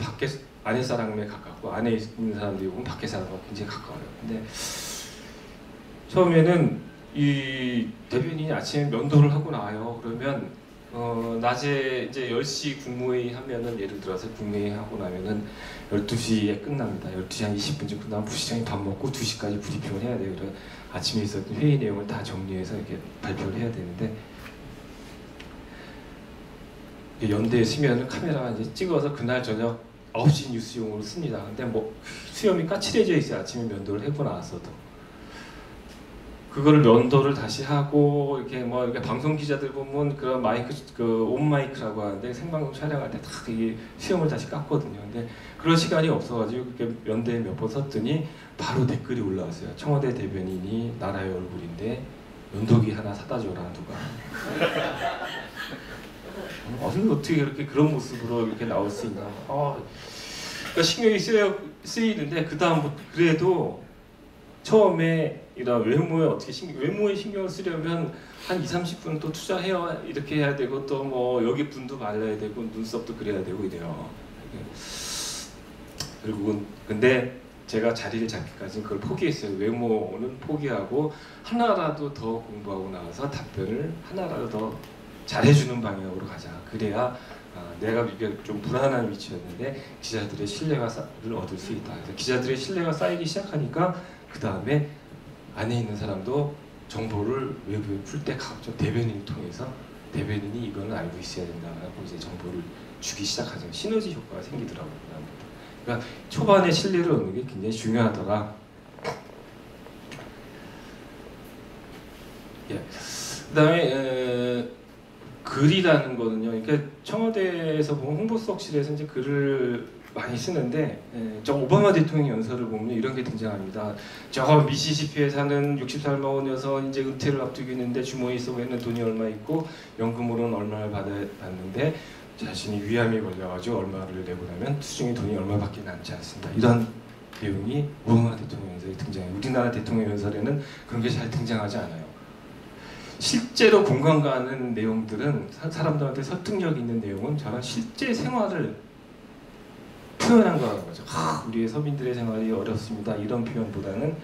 안에 사람에 가깝고 안에 있는 사람들이 보면 밖에 사람과 굉장히 가까워요. 근데 처음에는 이 대변인이 아침에 면도를 하고 나와요. 그러면 낮에 이제 10시 국무회의 하면은 예를 들어서 국무회의 하고 나면은 12시에 끝납니다. 12시 한 20분쯤 끝나면 부시장이 밥 먹고 2시까지 브리핑을 해야 돼요. 그래서 아침에 있었던 회의 내용을 다 정리해서 이렇게 발표를 해야 되는데 연대에 쓰면은 카메라가 이제 찍어서 그날 저녁 9시 뉴스용으로 씁니다. 근데 뭐 수염이 까칠해져 있어요. 아침에 면도를 하고 나왔어도. 그거를 면도를 다시 하고 이렇게 뭐 이렇게 방송 기자들 보면 그런 마이크 온 마이크라고 하는데 생방송 촬영할 때 다 이 수염을 다시 깎거든요. 근데 그런 시간이 없어가지고 그렇게 면대에 몇 번 섰더니 바로 댓글이 올라왔어요. 청와대 대변인이 나라의 얼굴인데 면도기 하나 사다 줘라 누가. 어떻게 그렇게 그런 모습으로 이렇게 나올 수 있나. 그러니까 신경이 쓰이는데 그 다음부터 그래도 처음에 이런 외모에 신경을 쓰려면 한 20-30분 또 투자해야 이렇게 해야 되고 또 뭐 여기 분도 발라야 되고 눈썹도 그려야 되고 이래요. 결국은 근데 제가 자리를 잡기까지는 그걸 포기했어요. 외모는 포기하고 하나라도 더 공부하고 나와서 답변을 하나라도 더 잘해주는 방향으로 가자. 그래야 내가 이게 좀 불안한 위치였는데 기자들의 신뢰를 얻을 수 있다. 그래서 기자들의 신뢰가 쌓이기 시작하니까 그 다음에 안에 있는 사람도 정보를 외부에 풀 때 각종 대변인을 통해서 대변인이 이거는 알고 있어야 된다라고 이제 정보를 주기 시작하죠. 시너지 효과가 생기더라고요. 그러니까 초반에 신뢰를 얻는 게 굉장히 중요하더라. 예. 그다음에 글이라는 거는요. 그러니까 청와대에서 보면 홍보수석실에서 이제 글을 많이 쓰는데 저 오바마 대통령 연설을 보면 이런 게 등장합니다. 저 미시시피에 사는 60살 먹은 여성 이제 은퇴를 앞두고 있는데 주머니 속에는 돈이 얼마 있고 연금으로는 얼마를 받았는데 자신이 위암이 걸려가지고 얼마를 내고 나면 수중에 돈이 얼마밖에 남지 않습니다. 이런 내용이 오바마 대통령 연설에 등장해요. 우리나라 대통령 연설에는 그런 게 잘 등장하지 않아요. 실제로 공감 가는 내용들은 사람들한테 설득력 있는 내용은 저런 실제 생활을 표현한 거라는 거죠. 우리의 서민들의 생활이 어렵습니다. 이런 표현보다는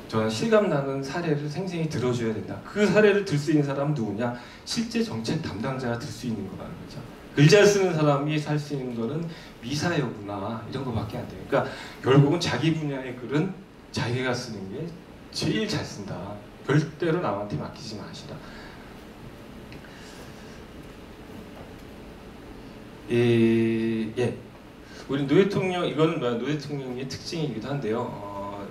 저는 실감나는 사례를 생생히 들어줘야 된다. 그 사례를 들 수 있는 사람은 누구냐? 실제 정책 담당자가 들 수 있는 거라는 거죠. 글 잘 쓰는 사람이 살 수 있는 거는 미사여구나 이런 거밖에 안 돼요. 그러니까 결국은 자기 분야의 글은 자기가 쓰는 게 제일 잘 쓴다. 절대로 남한테 맡기지 마시라. 예. 우리 노 대통령, 이건 노 대통령의 특징이기도 한데요.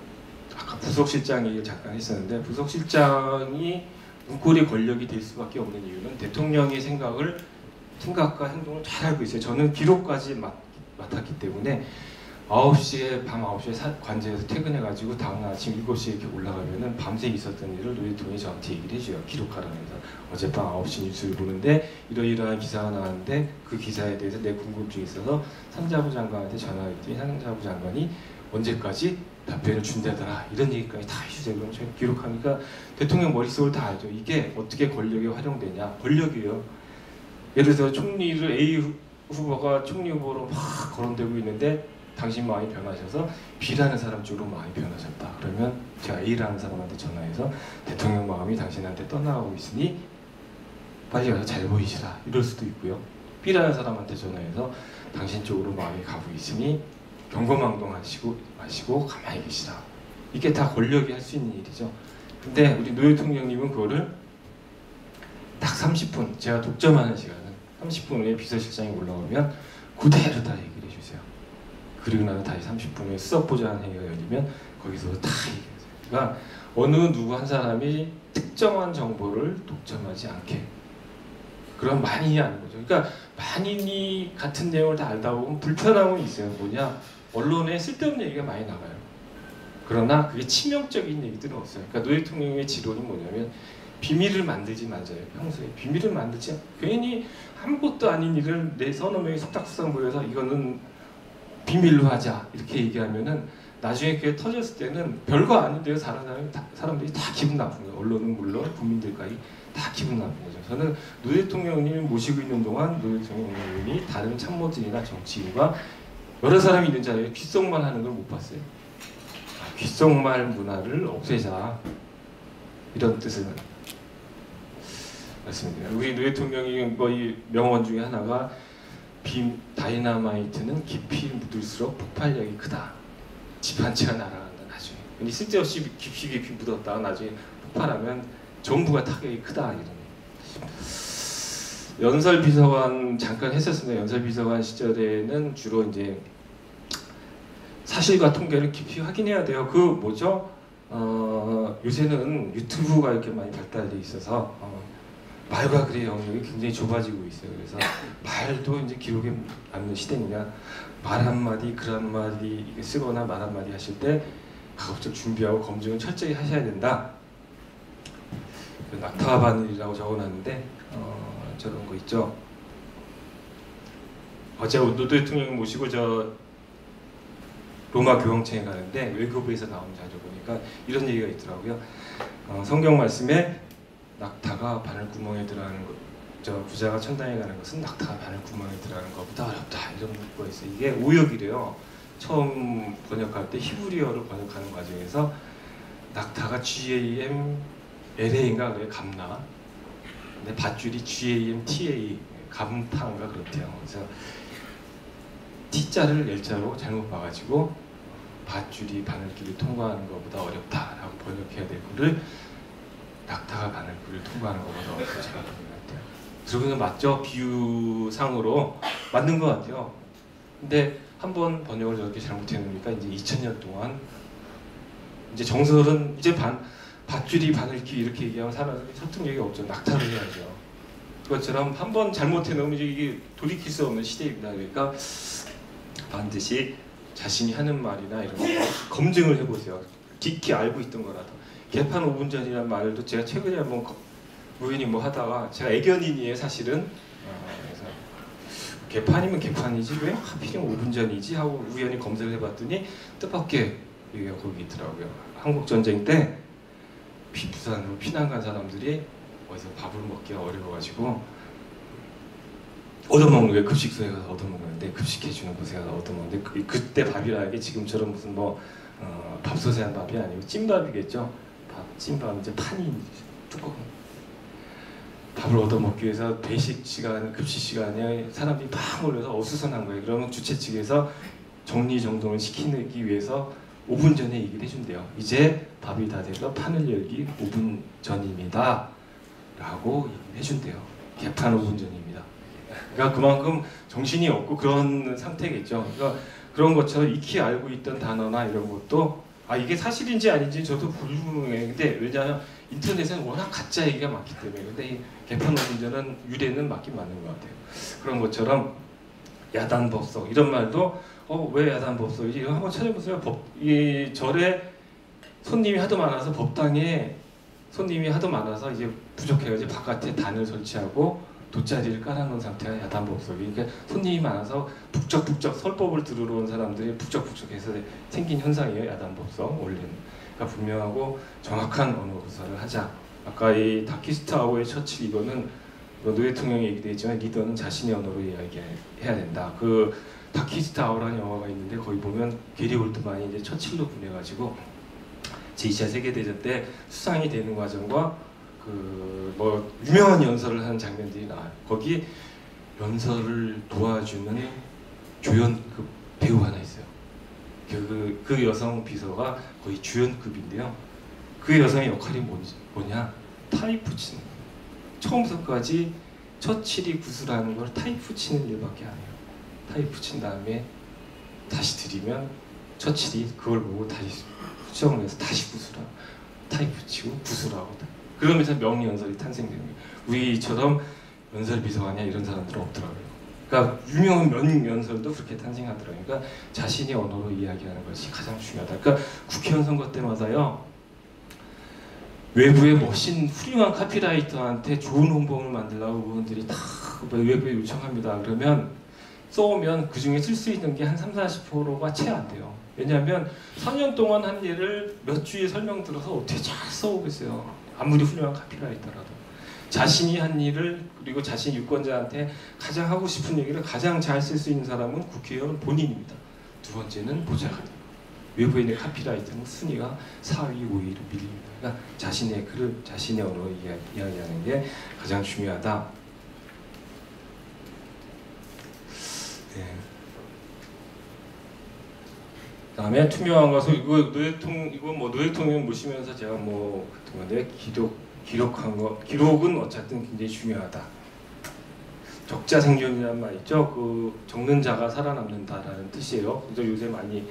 아까 부속실장 얘기를 잠깐 했었는데 부속실장이 문고리 권력이 될 수밖에 없는 이유는 대통령의 생각과 행동을 잘 알고 있어요. 저는 기록까지 맡았기 때문에 9시에 밤 9시에 관제에서 퇴근해가지고 다음날 아침 7시에 이렇게 올라가면은 밤새 있었던 일을 노 대통령이 저한테 얘기를 해줘요. 기록하라면서 어젯밤 9시 뉴스를 보는데 이러이러한 기사가 나왔는데 그 기사에 대해서 내 궁금증이 있어서 산자부 장관한테 전화했더니 산자부 장관이 언제까지 답변을 준다더라 이런 얘기까지 다 해주세요. 그럼 제가 기록하니까 대통령 머릿속을 다 알죠. 이게 어떻게 권력이 활용되냐. 권력이에요. 예를 들어서 총리를 A 후보가 총리 후보로 막 거론되고 있는데 당신 마음이 변하셔서 B라는 사람 쪽으로 마음이 변하셨다. 그러면 제가 A라는 사람한테 전화해서 대통령 마음이 당신한테 떠나가고 있으니 빨리 가서 잘 보이시라. 이럴 수도 있고요. B라는 사람한테 전화해서 당신 쪽으로 마음이 가고 있으니 경거망동하시고 마시고 가만히 계시라. 이게 다 권력이 할 수 있는 일이죠. 근데 우리 노 대통령님은 그거를 딱 30분, 제가 독점하는 시간은 30분 후에 비서실장이 올라오면 그대로 다 얘기를 해주세요. 그리고 나서 다시 30분 후에 수석보좌관 회의가 열리면 거기서 다 얘기해요. 그러니까 어느 누구 한 사람이 특정한 정보를 독점하지 않게 그런 만인이 아닌 거죠. 그러니까 만인이 같은 내용을 다 알다 보면 불편함은 있어요. 뭐냐? 언론에 쓸데없는 얘기가 많이 나가요. 그러나 그게 치명적인 얘기들은 없어요. 그러니까 노 대통령의 지론이 뭐냐면 비밀을 만들지 말자요. 평소에 비밀을 만들지 괜히 아무것도 아닌 일을 내 서너 명이 속닥속닥 모여서 이거는 비밀로 하자 이렇게 얘기하면은 나중에 그게 터졌을 때는 별거 아닌데요. 사람들이 다 기분 나쁜 거예요. 언론은 물론 국민들까지 다 기분 나쁜 거죠. 저는 노 대통령님을 모시고 있는 동안 노 대통령님이 다른 참모진이나 정치인과 여러 사람이 있는 자리에 귓속말 하는 걸 못 봤어요. 귓속말 문화를 없애자 이런 뜻을 말씀드립니다. 우리 노 대통령이 거의 명언 중에 하나가 다이나마이트는 깊이 묻을수록 폭발력이 크다. 집 한 채가 날아간다 나중에. 근데 쓸데없이 깊이 묻었다가 나중에 폭발하면 전부가 타격이 크다 이런. 연설비서관 잠깐 했었습니다. 연설비서관 시절에는 주로 이제 사실과 통계를 깊이 확인해야 돼요. 그 뭐죠? 요새는 유튜브가 이렇게 많이 발달돼 있어서 말과 글의 영역이 굉장히 좁아지고 있어요. 그래서 말도 이제 기록에 남는 시대니까 말 한마디, 글 한마디 쓰거나 말 한마디 하실 때 가급적 준비하고 검증을 철저히 하셔야 된다. 낙타 바늘이라고 적어놨는데 저런 거 있죠. 제가 노 대통령 모시고 저 로마 교황청에 가는데 외교부에서 나온 자료 보니까 이런 얘기가 있더라고요. 성경 말씀에 낙타가 바늘구멍에 들어가는 것, 저 부자가 천당에 가는 것은 낙타가 바늘구멍에 들어가는 것보다 어렵다 이런 거 있어요. 이게 오역이래요. 처음 번역할 때 히브리어를 번역하는 과정에서 낙타가 GAM LA인가 그래요. 감나. 근데 밧줄이 GAMTA 감탄가 그렇대요. 그래서 T자를 L자로 잘못 봐가지고 밧줄이 바늘길을 통과하는 것보다 어렵다라고 번역해야 될 거를 낙타가 바늘길을 통과하는 것보다 어렵다고 생각하는 것 같아요. 들어보면 맞죠? 비유상으로 맞는 것 같아요. 근데 한 번 번역을 저렇게 잘못해놓으니까 이제 2000년 동안 이제 정설은 이제 밧줄이 바늘기 이렇게 얘기하면 사람이 설득력이 없죠. 낙타를 해야죠. 그것처럼 한 번 잘못해놓으면 이제 이게 돌이킬 수 없는 시대입니다. 그러니까 반드시 자신이 하는 말이나 이런 거 검증을 해보세요. 깊이 알고 있던 거라도. 개판 5분 전이라는 말도 제가 최근에 한번 우연히 뭐 하다가 제가 애견인이에요 사실은. 그래서 개판이면 개판이지 왜 하필이면 5분 전이지 하고 우연히 검색을 해봤더니 뜻밖의 얘기가 거기 있더라고요. 한국 전쟁 때 부산으로 피난 간 사람들이 어디서 밥을 먹기가 어려워가지고 얻어먹는 게 급식소에 가서 얻어먹는데 급식해주는 곳에 가서 얻어먹는데 그때 밥이라는 게 지금처럼 무슨 뭐 밥솥에 한 밥이 아니고 찐밥이겠죠. 찐밥 이제 판이 뚜껑 밥을 얻어먹기 위해서 배식 시간, 급식 시간에 사람들이 막 몰려서 어수선한 거예요. 그러면 주최 측에서 정리정돈을 시키기 위해서 5분 전에 얘기를 해준대요. 이제 밥이 다 돼서 판을 열기 5분 전입니다. 라고 얘기를 해준대요. 개판 5분 전입니다. 그러니까 그만큼 정신이 없고 그런 상태겠죠. 그러니까 그런 것처럼 익히 알고 있던 단어나 이런 것도 이게 사실인지 아닌지 저도 불분명해요. 근데 왜냐하면 인터넷에는 워낙 가짜 얘기가 많기 때문에. 근데 이 개판 5분 전은 유래는 맞긴 맞는 것 같아요. 그런 것처럼 야단법석 이런 말도 왜 야단법석이지? 이거 한번 찾아보세요. 이 절에 손님이 하도 많아서 법당에 손님이 하도 많아서 이제 부족해가지고 바깥에 단을 설치하고 돗자리를 깔아놓은 상태가 야단법석이. 그러니까 손님이 많아서 북적북적 설법을 들으러 온 사람들이 북적북적해서 생긴 현상이에요. 야단법석 원래는. 그러니까 분명하고 정확한 언어 구사를 하자. 아까 이 다키스타워의 처칠 이거는 노 대통령이 얘기도 했지만 리더는 자신의 언어로 이야기해야 된다. 그 다키스타워라는 영화가 있는데 거기 보면 게리 올드만이 이제 처칠로 보내가지고 제2차 세계대전 때 수상이 되는 과정과 뭐 유명한 연설을 하는 장면들이 나와요. 거기 연설을 도와주는 조연급 배우 하나 있어요. 그 여성 비서가 거의 주연급인데요. 그 여성의 역할이 뭐냐? 타이프 치는 거예요. 처음부터까지 처칠이 구슬하는 걸 타이프 치는 일밖에 안 해요. 타이프 친 다음에 다시 들이면 처칠이 그걸 보고 다시 수정을 해서 다시 구슬하고 타이프 치고 구슬하고 그러면서 명연설이 탄생되는 거예요. 우리처럼 연설 비서하냐 이런 사람들은 없더라고요. 그러니까 유명한 명연설도 그렇게 탄생하더라고요. 그러니까 자신의 언어로 이야기하는 것이 가장 중요하다. 그러니까 국회의원 선거 때마다요. 외부의 멋진 훌륭한 카피라이터한테 좋은 홍보를 만들려고 의원들이 다 외부에 요청합니다. 그러면 써오면 그 중에 쓸 수 있는 게 한 30-40%가 채 안 돼요. 왜냐하면 4년 동안 한 일을 몇 주에 설명 들어서 어떻게 잘 써오겠어요. 아무리 훌륭한 카피라이터라도. 자신이 한 일을 그리고 자신 유권자한테 가장 하고 싶은 얘기를 가장 잘 쓸 수 있는 사람은 국회의원 본인입니다. 두 번째는 보좌관이고 외부에 있는 카피라이터는 순위가 4위, 5위로 밀립니다. 그러니까 자신의 글을 자신의 언어로 이야기하는 게 가장 중요하다. 네. 그다음에 투명한 것을 이거 노 대통령 모시면서 제가 뭐 같은 건데 기록한 거 기록은 어쨌든 굉장히 중요하다. 적자 생존이라는 말 있죠. 그 적는 자가 살아남는다라는 뜻이에요. 그래서 요새 많이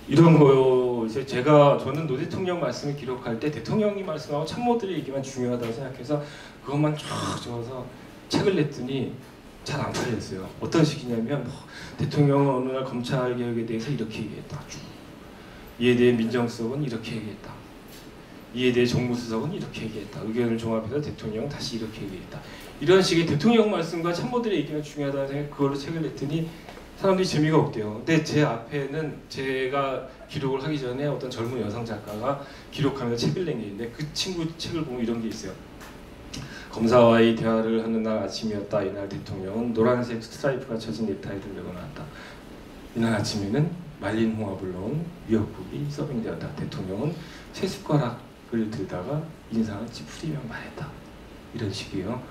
이런 거요. 이제 저는 노 대통령 말씀을 기록할 때 대통령이 말씀하고 참모들의 얘기만 중요하다고 생각해서 그것만 쫙 적어서 책을 냈더니 잘 안 팔렸어요. 어떤 식이냐면 대통령은 어느 날 검찰 개혁에 대해서 이렇게 얘기했다. 이에 대해 민정수석은 이렇게 얘기했다. 이에 대해 정무수석은 이렇게 얘기했다. 의견을 종합해서 대통령은 다시 이렇게 얘기했다. 이런 식의 대통령 말씀과 참모들의 얘기가 중요하다는 생각 그걸로 책을 냈더니 사람들이 재미가 없대요. 근데 제 앞에는 제가 기록을 하기 전에 어떤 젊은 여성 작가가 기록하면서 책을 낸 게 있는데 그 친구 책을 보면 이런 게 있어요. 검사와의 대화를 하는 날 아침이었다. 이날 대통령은 노란색 스트라이프가 쳐진 넥타이를 메고 나왔다. 이날 아침에는 말린 홍합을 넣은 미역국이 서빙되었다. 대통령은 새 숟가락을 들다가 인상을 찌푸리며 말했다. 이런 식이에요.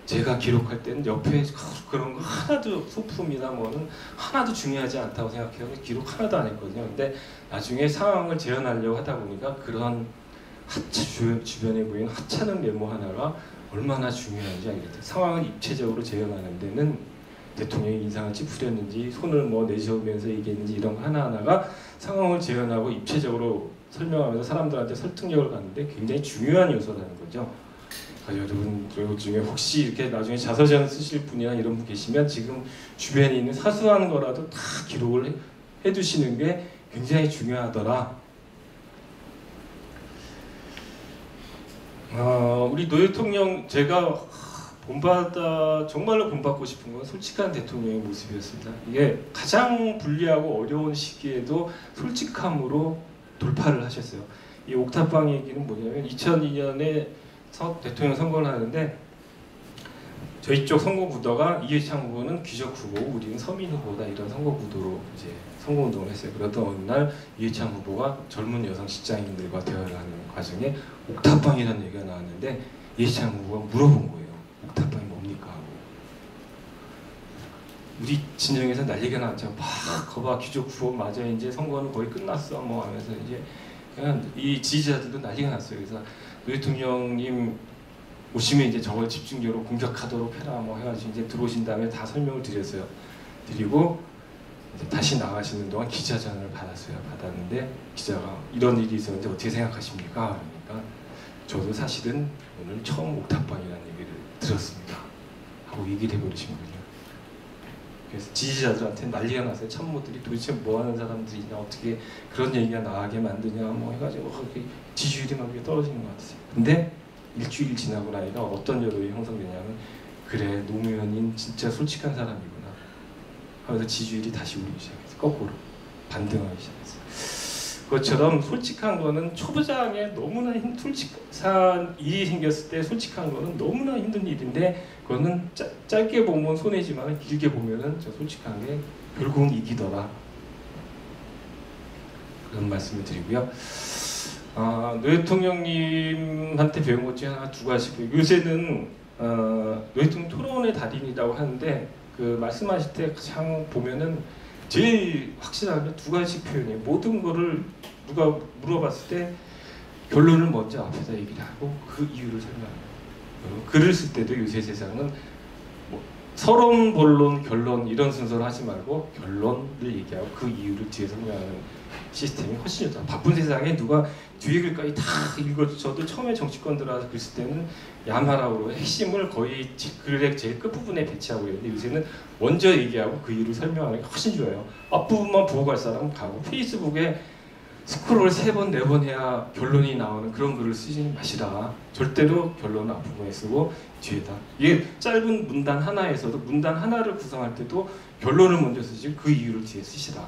제가 기록할 때는 옆에 그런 거 하나도 소품이나 뭐는 하나도 중요하지 않다고 생각해서 기록 하나도 안 했거든요. 근데 나중에 상황을 재현하려고 하다 보니까 그런 주변에 보이는 하찮은 메모 하나가 얼마나 중요한지 알겠다. 상황을 입체적으로 재현하는 데는 대통령이 인상을 찌푸렸는지 손을 뭐 내저으면서 얘기했는지 이런 거 하나하나가 상황을 재현하고 입체적으로 설명하면서 사람들한테 설득력을 갖는데 굉장히 중요한 요소라는 거죠. 여러분 중에 혹시 이렇게 나중에 자서전 쓰실 분이나 이런 분 계시면 지금 주변에 있는 사소한 거라도 다 기록을 해두시는 게 굉장히 중요하더라. 우리 노 대통령 제가 정말로 본받고 싶은 건 솔직한 대통령의 모습이었습니다. 이게 가장 불리하고 어려운 시기에도 솔직함으로 돌파를 하셨어요. 이 옥탑방 얘기는 뭐냐면 2002년에 대통령 선거를 하는데 저희 쪽 선거 구도가 이해창 후보는 귀족 후보, 우리는 서민 후보다 이런 선거 구도로 이제 선거운동을 했어요. 그러던 어느 날 이해창 후보가 젊은 여성 직장인들과 대화를 하는 과정에 옥탑방이라는 얘기가 나왔는데 이해창 후보가 물어본 거예요. 옥탑방이 뭡니까? 하고. 우리 진영에서 난리가 났죠. 막 거봐 귀족 후보 맞아 이제 선거는 거의 끝났어 뭐 하면서 이제 그냥 이 지지자들도 난리가 났어요. 그래서 노 대통령님 오시면 이제 저걸 집중적으로 공격하도록 해라 뭐 해가지고 이제 들어오신 다음에 다 설명을 드렸어요. 드리고 이제 다시 나가시는 동안 기자전화를 받았는데 기자가 이런 일이 있었는데 어떻게 생각하십니까? 그러니까 저도 사실은 오늘 처음 옥탑방이라는 얘기를 들었습니다. 하고 얘기를 해버리시거든요. 그래서 지지자들한테 난리가 났어요. 참모들이 도대체 뭐하는 사람들이냐 어떻게 그런 얘기가 나가게 만드냐 뭐 해가지고 지지율이 막 떨어지는 것 같았어요. 근데 일주일 지나고 나니까 어떤 여론이 형성되냐면 그래 노무현인 진짜 솔직한 사람이구나 하면서 지지율이 다시 오르기 시작했어요. 거꾸로 반등하기 시작했어요. 그것처럼 솔직한 거는 초보자에 너무나 솔직한 일이 생겼을 때 솔직한 거는 너무나 힘든 일인데 그거는 짧게 보면 손해지만 길게 보면은 저 솔직한 게 결국은 이기더라. 그런 말씀을 드리고요. 노 대통령님한테 배운 것 중에 하나 두 가지. 요새는 노 대통령 토론의 달인이라고 하는데 그 말씀하실 때 가장 보면은 제일 확실한 게 두 가지 표현이에요. 모든 거를 누가 물어봤을 때 결론을 먼저 앞에다 얘기를 하고 그 이유를 설명합니다. 글을 쓸 때도 요새 세상은 뭐 서론, 본론, 결론 이런 순서로 하지 말고 결론을 얘기하고 그 이유를 뒤에 설명하는 시스템이 훨씬 좋다. 바쁜 세상에 누가 뒤에 글까지 다 읽어줘도 처음에 정치권 들어와서 글 쓸 때는 야마라고 핵심을 거의 글의 제일 끝부분에 배치하고 있는데 요새는 먼저 얘기하고 그 이유를 설명하는 게 훨씬 좋아요. 앞부분만 보고 갈 사람은 가고 페이스북에 스크롤을 3번, 4번 해야 결론이 나오는 그런 글을 쓰지 마시라. 절대로 결론은 앞부분에 쓰고 뒤에다. 이게 짧은 문단 하나에서도 문단 하나를 구성할 때도 결론을 먼저 쓰지 그 이유를 뒤에 쓰시라.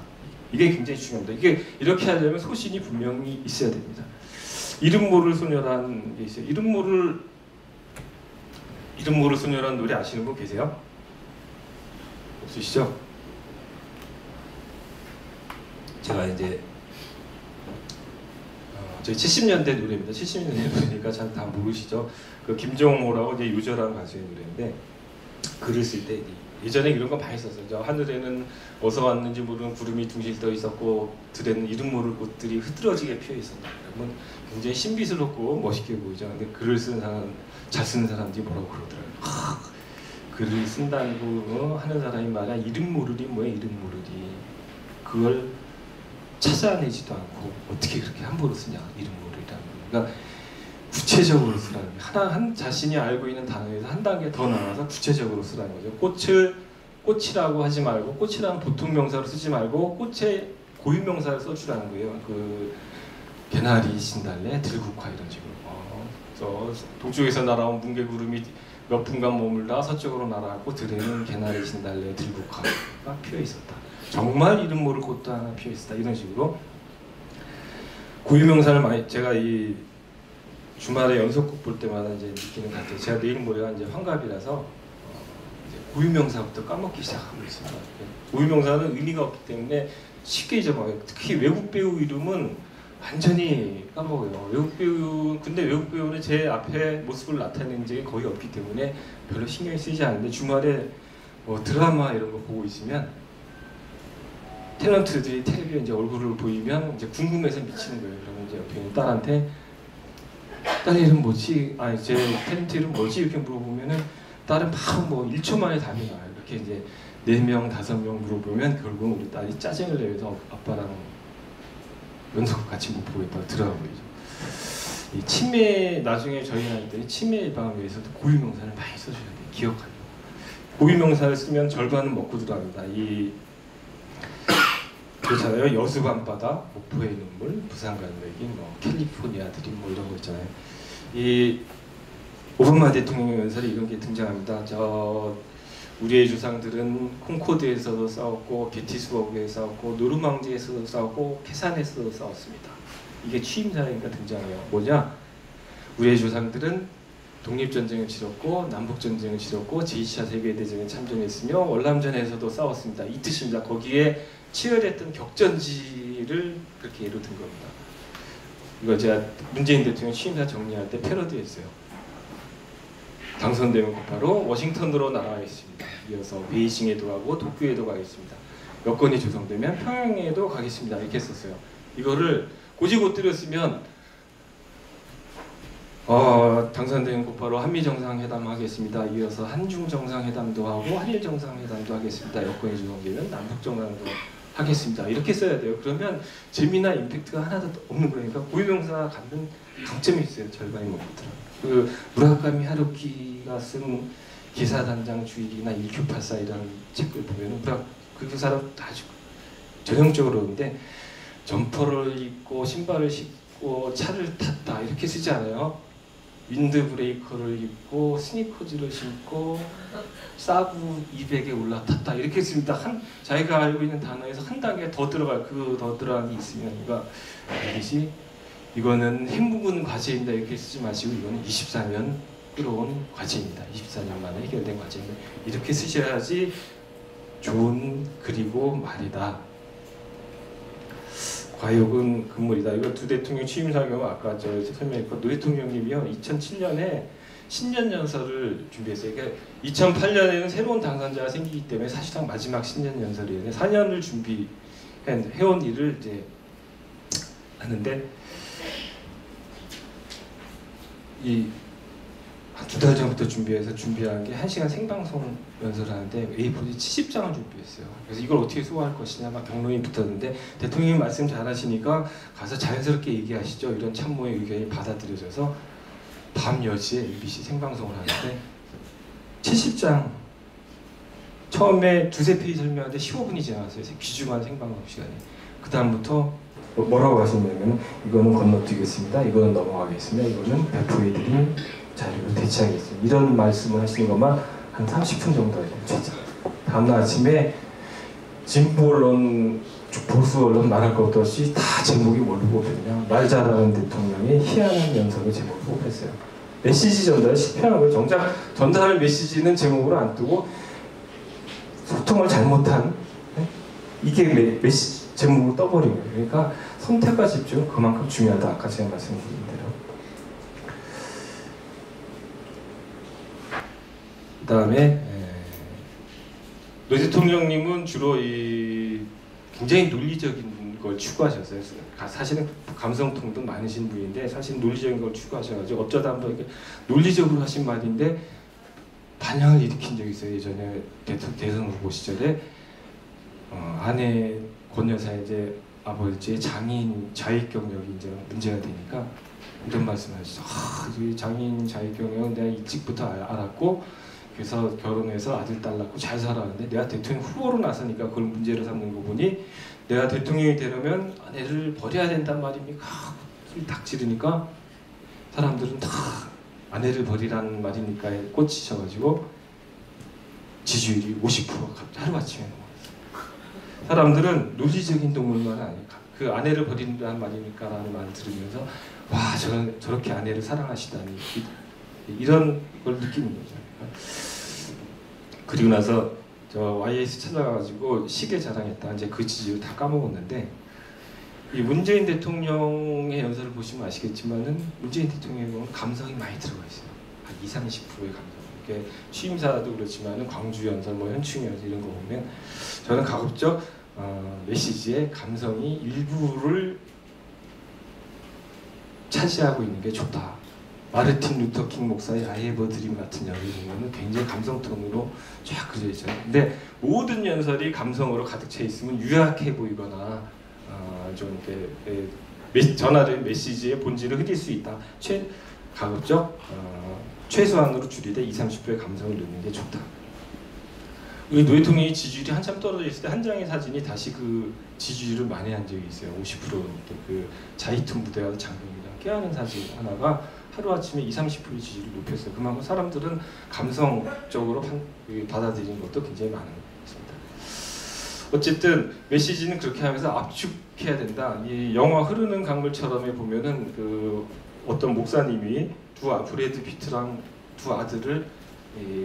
이게 굉장히 중요합니다. 이게 이렇게 하려면 소신이 분명히 있어야 됩니다. 이름 모를 소녀라는 게 있어요. 이름 모를 소녀라는 노래 아시는 분 계세요? 없으시죠? 제가 이제 저희 70년대 노래입니다. 70년대 노래니까 잘 다 모르시죠? 그 김종호라고 이제 유저라는 가수의 노래인데 글을 쓸 때 예전에 이런 거 많이 썼어요. 저 하늘에는 어디서 왔는지 모르는 구름이 둥실 떠 있었고 들에는 이름 모를 꽃들이 흐드러지게 피어 있었다. 그러면 굉장히 신비스럽고 멋있게 보이죠. 근데 글을 쓰는 사람, 잘 쓰는 사람들이 뭐라고 그러더라고요. 글을 쓴다고 하는 사람이 말이야 이름 모르리 뭐야 이름 모르리 그걸 찾아내지도 않고 어떻게 그렇게 함부로 쓰냐 이름 모르리라는 그러니까 구체적으로 쓰라는 거예요. 한 자신이 알고 있는 단어에서 한 단계 더 나가서 구체적으로 쓰라는 거죠. 꽃이라고 하지 말고 꽃이라는 보통 명사로 쓰지 말고 꽃의 고유 명사를 써주라는 거예요. 그 개나리, 신달래, 들국화 이런 식으로. 저 동쪽에서 날아온 뭉게구름이 몇 분간 머물다 서쪽으로 날아갔고 들에는 개나리, 신달래, 들국화가 피어 있었다. 정말 이름 모를 꽃도 하나 피어 있었다. 이런 식으로 고유 명사를 많이 제가 이 주말에 연속극 볼 때마다 이제 느끼는 것 같아요. 제가 내일 모레가 이제 환갑이라서 이제 고유명사부터 까먹기 시작하고 있습니다. 고유명사는 의미가 없기 때문에 쉽게 잊어먹어요. 특히 외국 배우 이름은 완전히 까먹어요. 근데 외국 배우는 제 앞에 모습을 나타내는 적이 거의 없기 때문에 별로 신경이 쓰이지 않는데 주말에 뭐 드라마 이런 거 보고 있으면 탤런트들이 텔레비에 이제 얼굴을 보이면 이제 궁금해서 미치는 거예요. 그러면 이제 옆에 있는 딸한테 딸 이름 뭐지? 아니 제 탤런트 이름 뭐지? 이렇게 물어보면은 딸은 바로 뭐 1초 만에 답이 나와요. 이렇게 이제 4명, 5명 물어보면 결국은 우리 딸이 짜증을 내서 아빠랑 연속 같이 못 보겠다고 들어가버리죠. 이 치매, 나중에 저희 나이 때 치매 예방을 위해서도 고유명사를 많이 써줘야 돼요. 기억하려고. 고유명사를 쓰면 절반은 먹고 들어갑니다. 그렇잖아요. 여수 밤바다, 목포의 눈물, 부산 갈매기, 뭐 캘리포니아 드림 뭐 이런 거 있잖아요. 이 오바마 대통령 연설에 이런 게 등장합니다. 우리의 조상들은 콩코드에서도 싸웠고, 게티스버그에서 싸웠고, 노르망디에서도 싸웠고, 케산에서도 싸웠습니다. 이게 취임사니까 등장해요. 뭐냐? 우리의 조상들은 독립전쟁을 치렀고, 남북전쟁을 치렀고, 제2차 세계대전에 참전했으며, 월남전에서도 싸웠습니다. 이 뜻입니다. 거기에 치열했던 격전지를 그렇게 예로 든 겁니다. 이거 제가 문재인 대통령 취임사 정리할 때 패러디했어요. 당선되면 곧바로 워싱턴으로 날아가겠습니다. 이어서 베이징에도 가고 도쿄에도 가겠습니다. 여건이 조성되면 평양에도 가겠습니다. 이렇게 썼어요. 이거를 고지고대로 당선되면 곧바로 한미정상회담 하겠습니다. 이어서 한중정상회담도 하고 한일정상회담도 하겠습니다. 여건이 조성되면 남북정상도 하겠습니다. 이렇게 써야 돼요. 그러면 재미나 임팩트가 하나도 없는 거니까 고유명사 갖는 강점이 있어요. 절반이 먹더라고요. 그 무라카미 하루키가 쓴 기사단장 주일이나 1984이라는 책을 보면 그 사람 아주 전형적으로 그러는데 점퍼를 입고 신발을 신고 차를 탔다 이렇게 쓰지 않아요. 윈드브레이커를 입고 스니커즈를 신고 사브 200에 올라탔다 이렇게 씁니다. 자기가 알고 있는 단어에서 한 단계 더 들어갈 더 들어간 게 있으면 이거는 행복은 과제입니다 이렇게 쓰지 마시고 이거는 24년 끌어온 과제입니다. 24년 만에 해결된 과제입니다. 이렇게 쓰셔야지 좋은 글이고 말이다. 과욕은 금물이다. 이거 두 대통령 취임사 경우 아까 설명했고 노 대통령님이요 2007년에 신년연설을 준비했어요. 그러니까 2008년에는 새로운 당선자가 생기기 때문에 사실상 마지막 신년연설이에요. 4년을 준비해온 일을 이제 하는데 한 2달 전부터 준비한 게 1시간 생방송 연설을 하는데 A4 70장을 준비했어요. 그래서 이걸 어떻게 소화할 것이냐 막 경론이 붙었는데 대통령이 말씀 잘하시니까 가서 자연스럽게 얘기하시죠. 이런 참모의 의견이 받아들여져서 밤 10시에 MBC 생방송을 하는데 70장 처음에 2-3페이지 설명하는데 15분이 지나갔어요. 귀중한 생방송 시간에. 그 다음부터 뭐라고 하셨냐면 이거는 건너뛰겠습니다. 이거는 넘어가겠습니다. 이거는 배포해드린 자료를 대체하겠습니다. 이런 말씀을 하시는 것만 한 30분 정도 하죠. 다음날 아침에 진보 언론, 보수 언론 말할 것도 없이 다 제목이 뭘로 뽑혔냐. 말 잘하는 대통령의 희한한 연설을 제목으로 뽑혔어요. 메시지 전달에 실패한 거예요. 정작 전달할 메시지는 제목으로 안 뜨고 소통을 잘못한 이게 메시지 제목으로 떠버린 거예요. 그러니까 선택과 집중 그만큼 중요하다. 아까 제가 말씀드린 대로. 그 다음에 노 대통령님은 주로 굉장히 논리적인 걸 추구하셨어요. 사실은 감성통도 많으신 분인데 사실 논리적인 걸 추구하셔가지고 어쩌다 한번 이렇게 논리적으로 하신 말인데 반향을 일으킨 적이 있어요. 예전에 대선 후보 시절에 아내 권 여사의 이제 아버지의 장애인 자익 경력이 이제 문제가 되니까 이런 말씀하시죠. 이 장애인 자익 경력은 내가 일찍부터 알았고 그래서 결혼해서 아들 딸 낳고 잘 살았는데 내가 대통령 후보로 나서니까 그걸 문제로 삼는 거 보니 내가 대통령이 되려면 아내를 버려야 된단 말입니까? 소리 딱 지르니까 사람들은 다 아내를 버리라는 말이니까 꽂히셔가지고 지지율이 50%가 하루아침에 넘어갔어요. 사람들은 논리적인 동물만 아니까 그 아내를 버린다는 말이니까 라는 말을 들으면서 와 저렇게 아내를 사랑하시다니 이런 걸 느끼는 거죠. 그리고 나서 저 YS 찾아가가지고 시계 자랑했다. 이제 그 지지를 다 까먹었는데 이 문재인 대통령의 연설을 보시면 아시겠지만은 문재인 대통령의 보면 감성이 많이 들어가 있어요. 한 20-30%의 감성. 이게 취임사도 그렇지만은 광주 연설, 뭐 현충 연설 이런 거 보면 저는 가급적 메시지의 감성이 일부를 차지하고 있는 게 좋다. 마르틴 루터 킹 목사의 I Have a Dream 같은 연을 보면 굉장히 감성톤으로 쫙 그려져 있잖아요. 근데 모든 연설이 감성으로 가득 차 있으면 유약해 보이거나 좀 이렇게 전하는 메시지의 본질을 흐릴 수 있다. 가급적 최소한으로 줄이되 20-30%의 감성을 넣는 게 좋다. 우리 노 대통령이 지지율이 한참 떨어져 있을 때 한 장의 사진이 다시 그 지지율을 만회한 적이 있어요. 50% 그 자이툰 무대와 장병이랑 깨하는 사진 하나가 하루아침에 20-30% 지지율을 높였어요. 그만큼 사람들은 감성적으로 받아들이는 것도 굉장히 많은 것입니다. 어쨌든 메시지는 그렇게 하면서 압축해야 된다. 이 영화 흐르는 강물처럼에 보면은 그 어떤 목사님이 브래드 피트랑 두 아들을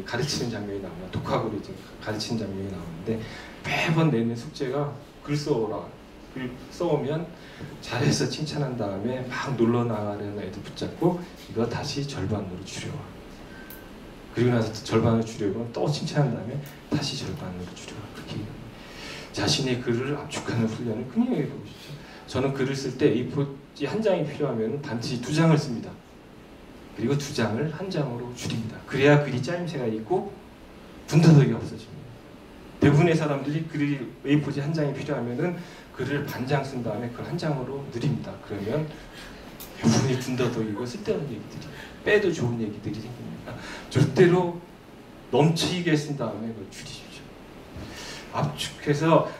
가르치는 장면이 나옵니다. 독학으로 이제 가르치는 장면이 나오는데 매번 내는 숙제가 글 써오라. 글 써오면 잘해서 칭찬한 다음에 막 놀러 나가려는 애들 붙잡고 이거 다시 절반으로 줄여와. 그리고 나서 절반으로 줄여고 또 칭찬한 다음에 다시 절반으로 줄여와. 그렇게 자신의 글을 압축하는 훈련을 굉장히 해보고 싶죠. 저는 글을 쓸 때 A4지 한 장이 필요하면 반드시 2장을 씁니다. 그리고 2장을 한 장으로 줄입니다. 그래야 글이 짜임새가 있고 군더더기 없어집니다. 대부분의 사람들이 글이 A4지 한 장이 필요하면은 글을 반장 쓴 다음에 그걸 한 장으로 늘립니다. 그러면 대부분이 군더더기고 쓸데없는 얘기들이 빼도 좋은 얘기들이 생깁니다. 절대로 넘치게 쓴 다음에 그걸 줄이십시오. 압축해서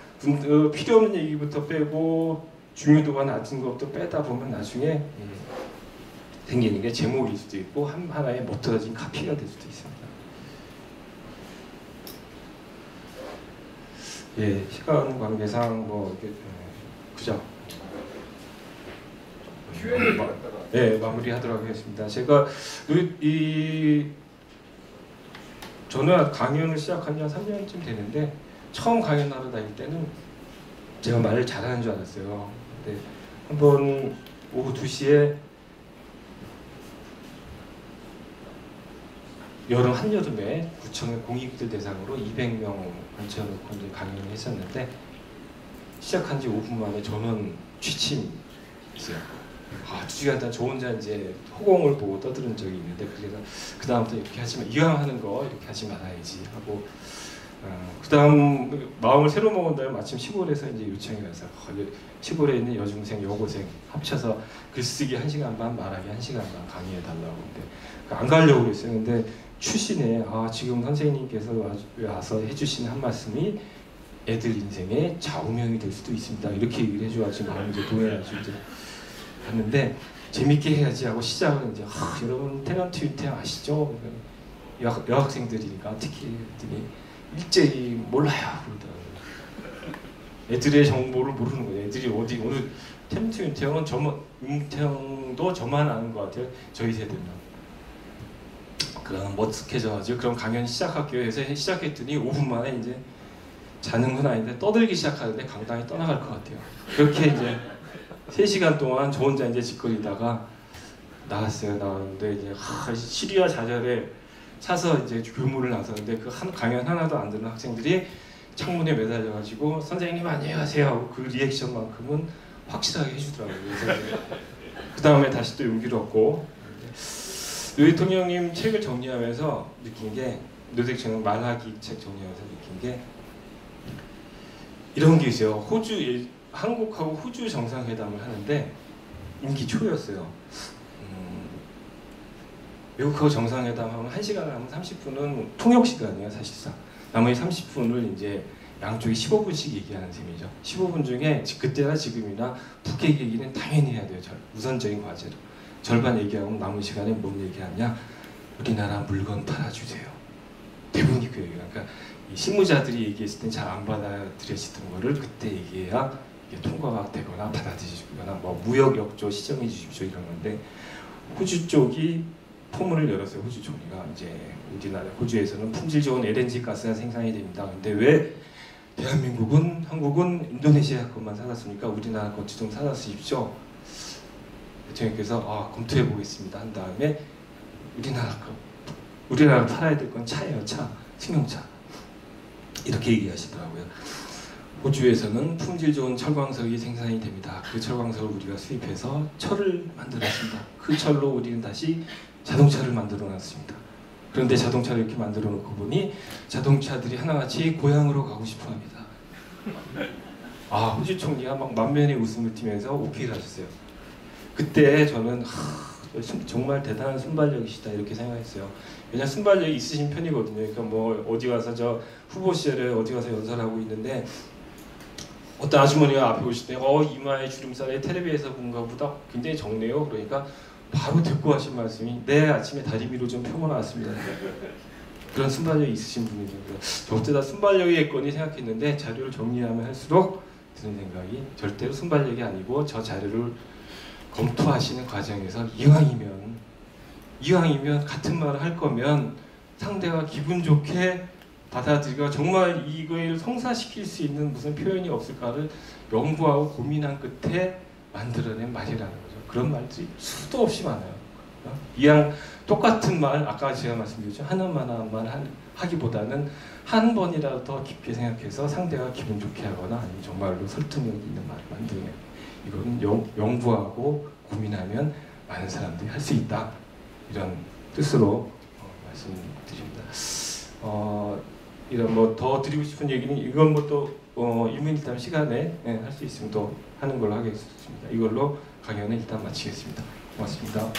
필요 없는 얘기부터 빼고 중요도가 낮은 것부터 빼다 보면 나중에 생기는 게 제목일 수도 있고 하나의 멋들어진 카피가 될 수도 있습니다. 예, 시간 관계상 뭐 이렇게 그죠? 네, 마무리하도록 하겠습니다. 제가 저는 강연을 시작한 지 한 3년쯤 되는데 처음 강연하러 다닐 때는 제가 말을 잘하는 줄 알았어요. 근데 한번 오후 2시에 한여름에 구청의 공익들 대상으로 200명 앉혀놓고 이제 강연을 했었는데 시작한 지 5분 만에 전원 취침이 있어요. 2시간 동안 저 혼자 이제 허공을 보고 떠드는 적이 있는데 그래서 그 다음부터 이렇게 이왕 하는 거 이렇게 하지 말아야지 하고 그 다음 마음을 새로 먹은 다음에 마침 시골에서 이제 요청이 와서 시골에 있는 여중생, 여고생 합쳐서 글쓰기 1시간 반, 말하기 1시간 반 강의해달라고 근데 안 가려고 그랬어요. 근데 추신에 지금 선생님께서 와서 해주신 한 말씀이 애들 인생의 좌우명이 될 수도 있습니다. 이렇게 얘기를 해줘가지고 마음이 이제 동해가지고 이제 갔는데 재밌게 해야지 하고 시작을 이제 여러분 테넌트 윤태 아시죠? 여학생들이니까 특히 애들이 일제히 몰라요 그러더라고요. 애들의 정보를 모르는 거예요. 애들이 어디 오늘 테넌트 윤태형은 윤태형도 저만 아는 것 같아요. 저희 세대는. 그럼 머쓱해져가지고 그럼 강연 시작할게요 해서 시작했더니 5분 만에 이제 자는건 아닌데 떠들기 시작하는데 강당이 떠나갈 것 같아요. 그렇게 이제 3시간 동안 저 혼자 이제 짓거리다가 나왔어요. 나왔는데 이제 시리아 좌절에 차서 이제 교무를 나섰는데 그 강연 하나도 안 듣는 학생들이 창문에 매달려가지고 선생님 안녕하세요 하고 그 리액션만큼은 확실하게 해주더라고요. 그래서 그 다음에 다시 또 용기를 얻고 노 대통령님 책을 정리하면서 느낀 게 노 대통령 말하기 책 정리하면서 느낀 게 이런 게 있어요. 한국하고 호주 정상회담을 하는데 임기 초였어요. 미국하고 정상회담 하면 1시간 하면 30분은 통역 시간이에요, 사실상. 나머지 30분을 이제 양쪽이 15분씩 얘기하는 셈이죠. 15분 중에 그때나 지금이나 북핵 얘기는 당연히 해야 돼요. 우선적인 과제로. 절반 얘기하고 남은 시간에 뭔 얘기하냐? 우리나라 물건 팔아주세요. 대부분이 그 얘기예요. 그러니까 이 실무자들이 얘기했을 땐 잘 안 받아들여지던 거를 그때 얘기해야 이게 통과가 되거나 받아들여지거나 뭐 무역 역조 시정해 주십시오 이런 건데 호주 쪽이 포문을 열었어요. 호주 총리가 이제 우리나라 호주에서는 품질 좋은 LNG 가스가 생산이 됩니다. 근데 왜 대한민국은 한국은 인도네시아 것만 사놨으니까 우리나라 것 좀 사다 쓰십시오. 대통령께서 검토해 보겠습니다 한 다음에 우리나라 팔아야 될 건 차예요. 차, 승용차 이렇게 얘기하시더라고요. 호주에서는 품질 좋은 철광석이 생산이 됩니다. 그 철광석을 우리가 수입해서 철을 만들었습니다. 그 철로 우리는 다시 자동차를 만들어 놨습니다. 그런데 자동차를 이렇게 만들어 놓고 보니 자동차들이 하나같이 고향으로 가고 싶어 합니다. 아, 호주 총리가 막 만면의 웃음을 띠면서 오케이를 하셨어요. 그때 저는 정말 대단한 순발력이시다 이렇게 생각했어요. 왜냐면 순발력이 있으신 편이거든요. 그러니까 뭐 어디 가서 저 후보 시절에 어디 가서 연설을 하고 있는데 어떤 아주머니가 앞에 오실 때 이마에 주름살에 텔레비에서 본 것보다 굉장히 적네요. 그러니까 바로 듣고 하신 말씀이 네, 아침에 다리 위로 좀 펴고 나왔습니다. 그런 순발력이 있으신 분이죠. 저 어쩌다 순발력이겠거니 생각했는데 자료를 정리하면 할수록 드는 생각이 절대로 순발력이 아니고 저 자료를 검토하시는 과정에서 이왕이면 같은 말을 할 거면 상대가 기분 좋게 받아들이고 정말 이걸 성사시킬 수 있는 무슨 표현이 없을까를 연구하고 고민한 끝에 만들어낸 말이라는 거죠. 그런 말들이 수도 없이 많아요. 이왕 똑같은 말, 아까 제가 말씀드렸죠. 하나만 하기보다는 한 번이라도 더 깊게 생각해서 상대가 기분 좋게 하거나 아니면 정말로 설득력 있는 말을 만드는, 이거는 연구하고 고민하면 많은 사람들이 할 수 있다, 이런 뜻으로 말씀드립니다. 이런 뭐 더 드리고 싶은 얘기는 이건 뭐 또 일민일담 시간에 할 수 있으면 또 하는 걸로 하겠습니다. 이걸로 강연을 일단 마치겠습니다. 고맙습니다.